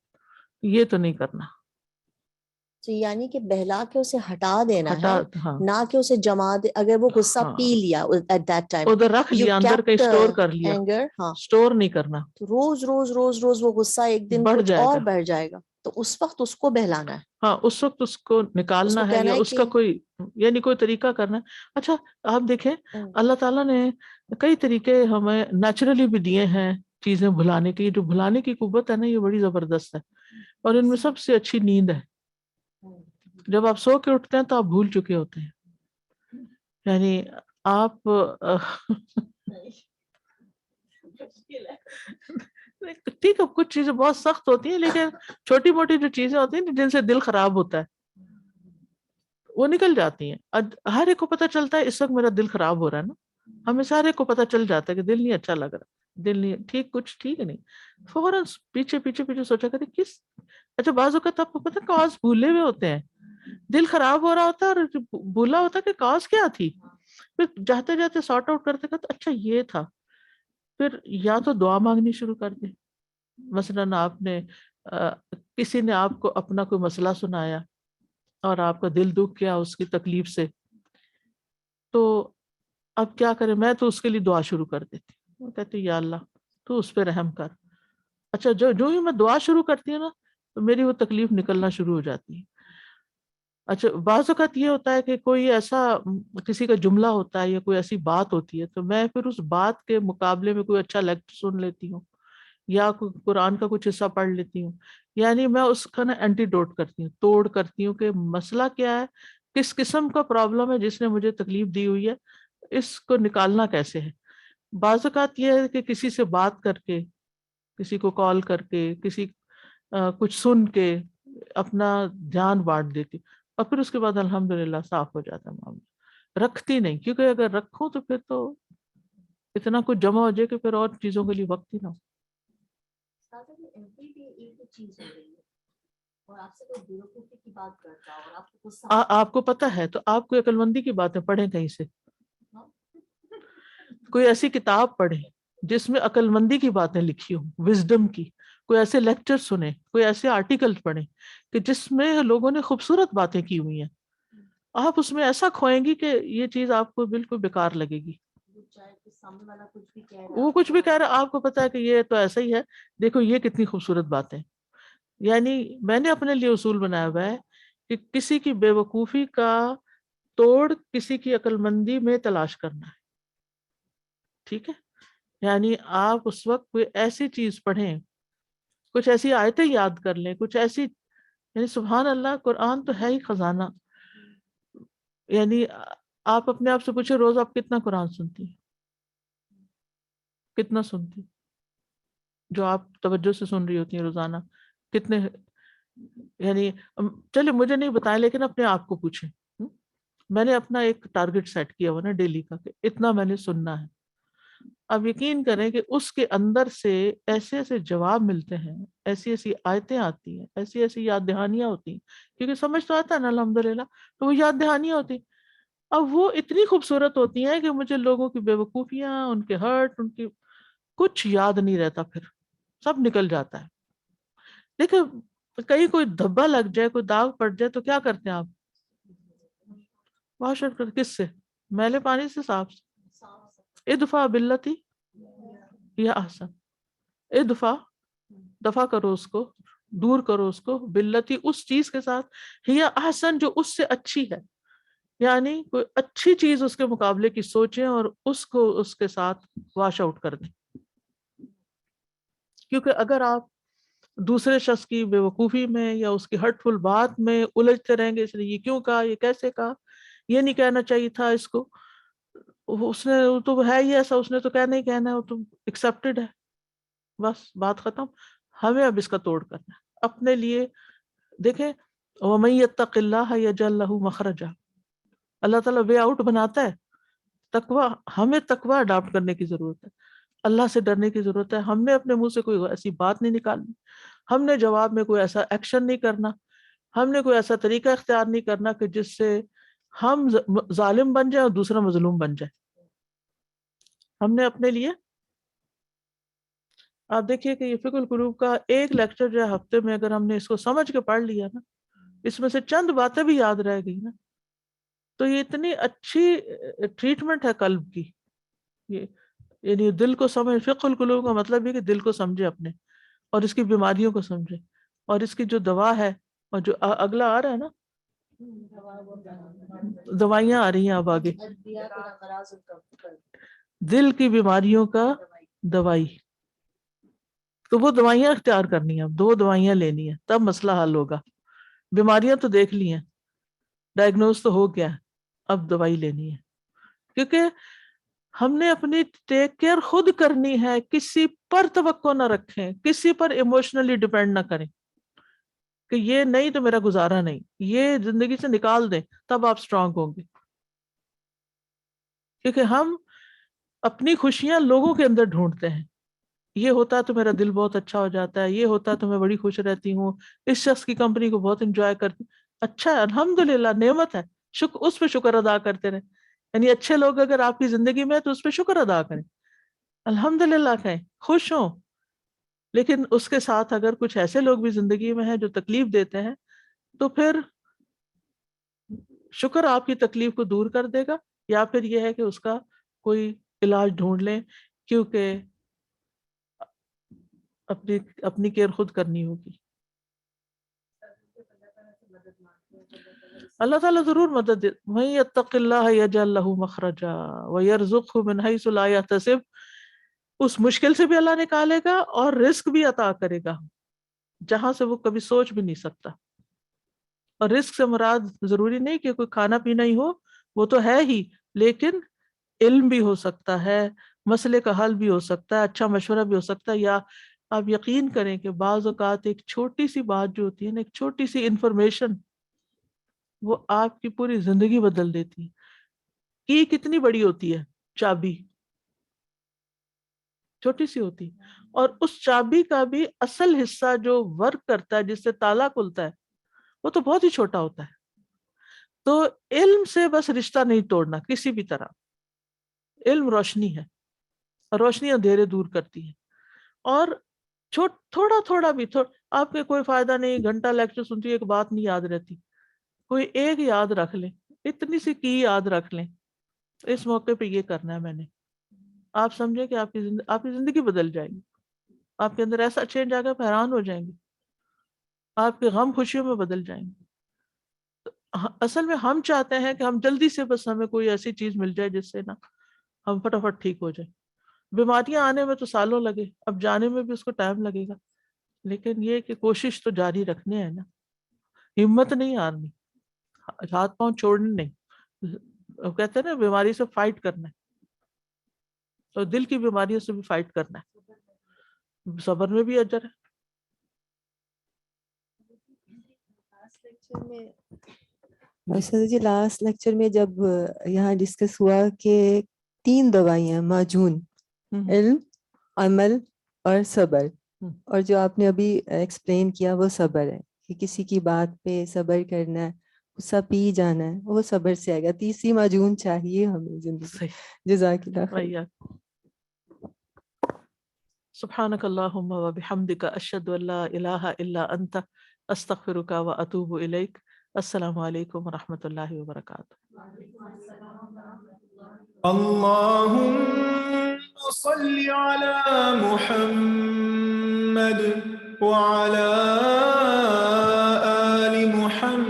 یہ تو نہیں کرنا. یعنی کہ بہلا کے اسے ہٹا دینا ہے, ہٹا, ہاں نہ کہ اسے جما دے. اگر وہ غصہ ہاں, پی لیا ایٹ دیٹ ٹائم ادھر رکھ لیا, اندر کہیں اسٹور کر لیا, اینگر, ہاں اسٹور نہیں کرنا, تو روز روز روز روز وہ غصہ ایک دن بڑھ کچھ جائے اور گا. بڑھ جائے گا, تو اس وقت اس کو بہلانا ہے. ہاں اس وقت اس کو نکالنا ہے, کہنا یا ہے اس کا کہ کوئی یعنی کوئی طریقہ کرنا ہے. اچھا آپ دیکھیں اللہ تعالیٰ نے کئی طریقے ہمیں نیچرلی بھی دیے ہیں چیزیں بھلانے کی. جو بھلانے کی قوت ہے نا, یہ بڑی زبردست ہے, اور ان میں سب سے اچھی نیند ہے. جب آپ سو کے اٹھتے ہیں تو آپ بھول چکے ہوتے ہیں. یعنی آپ ٹھیک ہے کچھ چیزیں بہت سخت ہوتی ہیں, لیکن چھوٹی موٹی جو چیزیں ہوتی ہیں جن سے دل خراب ہوتا ہے وہ نکل جاتی ہیں. ہر ایک کو پتہ چلتا ہے اس وقت میرا دل خراب ہو رہا ہے نا, ہمیں سارے کو پتہ چل جاتا ہے کہ دل نہیں اچھا لگ رہا, دل نہیں ٹھیک, کچھ ٹھیک نہیں. فوراً پیچھے پیچھے پیچھے سوچا کرتے کس. اچھا بعض اوقات آپ کو پتہ ہے کاز بھولے ہوئے ہوتے ہیں, دل خراب ہو رہا ہوتا ہے اور بھولا ہوتا ہے کہ کاز کیا تھی. پھر جاتے جاتے سارٹ آؤٹ کرتے کرتے اچھا یہ تھا. پھر یا تو دعا مانگنی شروع کر دیں. مثلاً آپ نے کسی نے آپ کو اپنا کوئی مسئلہ سنایا اور آپ کا دل دکھ گیا اس کی تکلیف سے, تو اب کیا کریں, میں تو اس کے لیے دعا شروع کر دیتی. وہ کہتی یا اللہ تو اس پہ رحم کر. اچھا جو ہی میں دعا شروع کرتی ہوں نا تو میری وہ تکلیف نکلنا شروع ہو جاتی ہے. اچھا بعض اوقات یہ ہوتا ہے کہ کوئی ایسا کسی کا جملہ ہوتا ہے یا کوئی ایسی بات ہوتی ہے, تو میں پھر اس بات کے مقابلے میں کوئی اچھا لیکچر سن لیتی ہوں یا قرآن کا کچھ حصہ پڑھ لیتی ہوں. یعنی میں اس کا نا اینٹی ڈوٹ کرتی ہوں, توڑ کرتی ہوں کہ مسئلہ کیا ہے, کس قسم کا پرابلم ہے جس نے مجھے تکلیف دی ہوئی ہے, اس کو نکالنا کیسے ہے. بعض اوقات یہ ہے کہ کسی سے بات کر کے, کسی کو کال کر کے, کسی کچھ سن کے اپنا دھیان بانٹ دیتی, اور پھر اس کے بعد الحمدللہ صاف ہو جاتا ہے معاملہ. رکھتی نہیں, کیونکہ اگر رکھوں تو پھر تو اتنا کچھ جمع ہو جائے کہ پھر اور چیزوں کے لیے وقت ہی نہ ہو. آپ کو پتہ ہے تو آپ کو عقل مندی کی باتیں پڑھیں کہیں سے, کوئی ایسی کتاب پڑھیں جس میں عقل مندی کی باتیں لکھی ہوں, وزڈم کی. کوئی ایسے لیکچر سنیں, کوئی ایسے آرٹیکل پڑھیں کہ جس میں لوگوں نے خوبصورت باتیں کی ہوئی ہیں. آپ اس میں ایسا کھوئیں گی کہ یہ چیز آپ کو بالکل بیکار لگے گی. وہ کچھ بھی کہہ رہا, آپ کو پتا ہے کہ یہ تو ایسا ہی ہے, دیکھو یہ کتنی خوبصورت باتیں. یعنی میں نے اپنے لیے اصول بنایا ہوا ہے کہ کسی کی بے وقوفی کا توڑ کسی کی عقل مندی میں تلاش کرنا ہے. ٹھیک ہے, یعنی آپ اس وقت کوئی ایسی چیز پڑھیں, کچھ ایسی آیتیں یاد کر لیں, کچھ ایسی, یعنی سبحان اللہ قرآن تو ہے ہی خزانہ. یعنی آپ اپنے آپ سے پوچھیں روز آپ کتنا قرآن سنتی ہیں, کتنا سنتی, جو آپ توجہ سے سن رہی ہوتی ہیں روزانہ کتنے. یعنی چلے مجھے نہیں بتائیں لیکن اپنے آپ کو پوچھیں. میں نے اپنا ایک ٹارگٹ سیٹ کیا ہوا نا ڈیلی کا کہ اتنا میں نے سننا ہے. آپ یقین کریں کہ اس کے اندر سے ایسے ایسے جواب ملتے ہیں، ایسی ایسی آیتیں آتی ہیں، ایسی ایسی یاد دہانیاں ہوتی ہیں، کیونکہ سمجھ تو آتا ہے نا الحمدللہ، تو وہ یاد دہانیاں ہوتی ہیں۔ اب وہ اتنی خوبصورت ہوتی ہیں کہ مجھے لوگوں کی بے وقوفیاں، ان کے ہرٹ، ان کی کچھ یاد نہیں رہتا، پھر سب نکل جاتا ہے۔ دیکھیں کہیں کوئی دھبا لگ جائے، کوئی داغ پڑ جائے تو کیا کرتے ہیں آپ؟ واش آؤٹ کس سے؟ میلے پانی سے، صاف سے۔ ادفع باللتی یا احسن، دفع کرو اس کو، دور کرو اس کو، باللتی اس چیز کے ساتھ، یا احسن جو اس سے اچھی ہے، یعنی کوئی اچھی چیز اس کے مقابلے کی سوچیں اور اس کو اس کے ساتھ واش آؤٹ کر دیں۔ کیونکہ اگر آپ دوسرے شخص کی بے وقوفی میں یا اس کی ہرٹ فل بات میں الجھتے رہیں گے، اس نے یہ کیوں کہا، یہ کیسے کہا، یہ نہیں کہنا چاہیے تھا اس کو، اس نے تو ہے ہی ایسا، اس نے تو کہنا ہی کہنا ہے، وہ تو ایکسیپٹڈ ہے، بس بات ختم۔ ہمیں اب اس کا توڑ کرنا ہے اپنے لیے۔ دیکھیں وَمَن يَتَّقِ اللَّهَ يَجْعَل لَّهُ مَخْرَجًا، اللہ تعالیٰ وے آؤٹ بناتا ہے۔ تقوی، ہمیں تقوی اڈاپٹ کرنے کی ضرورت ہے، اللہ سے ڈرنے کی ضرورت ہے۔ ہم نے اپنے منہ سے کوئی ایسی بات نہیں نکالنی، ہم نے جواب میں کوئی ایسا ایکشن نہیں کرنا، ہم نے کوئی ایسا طریقہ اختیار نہیں کرنا کہ جس سے ہم ظالم بن جائیں اور دوسرا مظلوم بن جائے۔ ہم نے اپنے لیے، آپ دیکھیے کہ یہ فقہ القلوب کا ایک لیکچر جو ہے ہفتے میں، اگر ہم نے اس کو سمجھ کے پڑھ لیا نا، اس میں سے چند باتیں بھی یاد رہ گئی نا، تو یہ اتنی اچھی ٹریٹمنٹ ہے قلب کی۔ یہ یعنی دل کو سمجھ، فقہ القلوب کا مطلب یہ کہ دل کو سمجھے اپنے، اور اس کی بیماریوں کو سمجھے، اور اس کی جو دوا ہے، اور جو اگلا آ رہا ہے نا، دوائیاں آ رہی ہیں اب آگے، دل کی بیماریوں کا دوائی، تو وہ دوائیاں اختیار کرنی ہیں، اب 2 دوائیاں لینی ہیں، تب مسئلہ حل ہوگا۔ بیماریاں تو دیکھ لی ہیں، ڈائگنوز تو ہو گیا، اب دوائی لینی ہے، کیونکہ ہم نے اپنی ٹیک کیئر خود کرنی ہے، کسی پر توقع نہ رکھیں، کسی پر ایموشنلی ڈیپینڈ نہ کریں کہ یہ نہیں تو میرا گزارا نہیں، یہ زندگی سے نکال دیں، تب آپ اسٹرانگ ہوں گے۔ کیونکہ ہم اپنی خوشیاں لوگوں کے اندر ڈھونڈتے ہیں، یہ ہوتا ہے تو میرا دل بہت اچھا ہو جاتا ہے، یہ ہوتا ہے تو میں بڑی خوش رہتی ہوں، اس شخص کی کمپنی کو بہت انجوائے کرتی ہوں۔ اچھا ہے، الحمدللہ، نعمت ہے، اس پہ شکر ادا کرتے رہیں۔ یعنی اچھے لوگ اگر آپ کی زندگی میں ہے تو اس پہ شکر ادا کریں، الحمدللہ کہیں، خوش ہوں۔ لیکن اس کے ساتھ اگر کچھ ایسے لوگ بھی زندگی میں ہیں جو تکلیف دیتے ہیں، تو پھر شکر آپ کی تکلیف کو دور کر دے گا، یا پھر یہ ہے کہ اس کا کوئی علاج ڈھونڈ لیں، کیونکہ اپنی کیئر خود کرنی ہوگی۔ اللہ تعالیٰ ضرور مدد دے۔ مَن يَتَّقِ اللَّهَ يَجْعَل لَّهُ مَخْرَجًا وَيَرْزُقْهُ مِنْ حَيْثُ لَا يَحْتَسِبُ، اس مشکل سے بھی اللہ نکالے گا اور رزق بھی عطا کرے گا جہاں سے وہ کبھی سوچ بھی نہیں سکتا۔ اور رزق سے مراد ضروری نہیں کہ کوئی کھانا پینا ہی ہو، وہ تو ہے ہی، لیکن علم بھی ہو سکتا ہے، مسئلے کا حل بھی ہو سکتا ہے، اچھا مشورہ بھی ہو سکتا ہے، یا آپ یقین کریں کہ بعض اوقات ایک چھوٹی سی بات جو ہوتی ہے نا، ایک چھوٹی سی انفارمیشن، وہ آپ کی پوری زندگی بدل دیتی ہے۔ کی کتنی بڑی ہوتی ہے چابی، چھوٹی سی ہوتی، اور اس چابی کا بھی اصل حصہ جو ورک کرتا ہے، جس سے تالا کھلتا ہے، وہ تو بہت ہی چھوٹا ہوتا ہے۔ تو علم سے بس رشتہ نہیں توڑنا کسی بھی طرح، علم روشنی ہے، اور روشنی اندھیرے دور کرتی ہے۔ اور تھوڑا تھوڑا بھی آپ کے کوئی فائدہ نہیں، گھنٹہ لیکچر سنتی ایک بات نہیں یاد رہتی، کوئی ایک یاد رکھ لیں، اتنی سی کی یاد رکھ لیں، اس موقع پہ یہ کرنا ہے میں نے، آپ سمجھیں کہ آپ کی زندگی بدل جائے گی، آپ کے اندر ایسا چینج آ گا، حیران ہو جائیں گے، آپ کے غم خوشیوں میں بدل جائیں گے۔ اصل میں ہم چاہتے ہیں کہ ہم جلدی سے بس ہمیں کوئی ایسی چیز مل جائے جس سے نا ہم فٹافٹ ٹھیک ہو جائیں۔ بیماریاں آنے میں تو سالوں لگے، اب جانے میں بھی اس کو ٹائم لگے گا، لیکن یہ کہ کوشش تو جاری رکھنے ہے نا، ہمت نہیں ہارنی، ہاتھ پاؤں چھوڑنے نہیں، کہتے ہیں نا بیماری سے فائٹ کرنا ہے، اور دل کی بیماریوں سے بھی فائٹ کرنا ہے، صبر میں بھی اجر ہے۔ لاسٹ لیکچر میں جب یہاں ڈسکس ہوا کہ 3 دوائیاں معجون، علم، عمل اور صبر. ہم۔ اور جو آپ نے ابھی ایکسپلین کیا وہ صبر ہے کہ کسی کی بات پہ صبر کرنا ہے، غصہ پی جانا ہے، وہ صبر سے آئے گا. تیسری معجون چاہیے ہمیں زندگی. صحیح. جزاک اللہ خیر. وإياك. سبحانك اللهم وبحمدك أشهد أن لا إله إلا أنت أستغفرك وأتوب إليك. السلام عليكم ورحمة الله وبركاته. اللهم صل على محمد وعلى آل محمد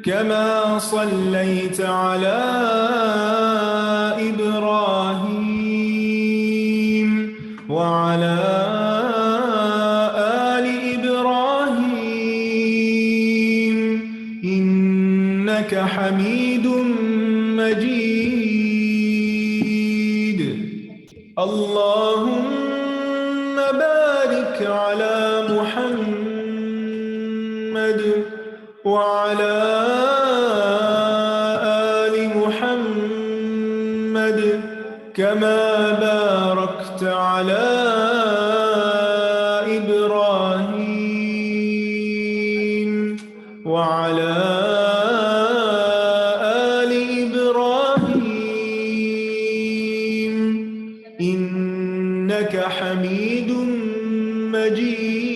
كما صليت على إبراهيم وعلى آل إبراهيم إنك حميد مجيد. اللهم بارك على محمد وعلى آل محمد كما باركت على إبراهيم وعلى آل إبراهيم إنك حميد مجيد.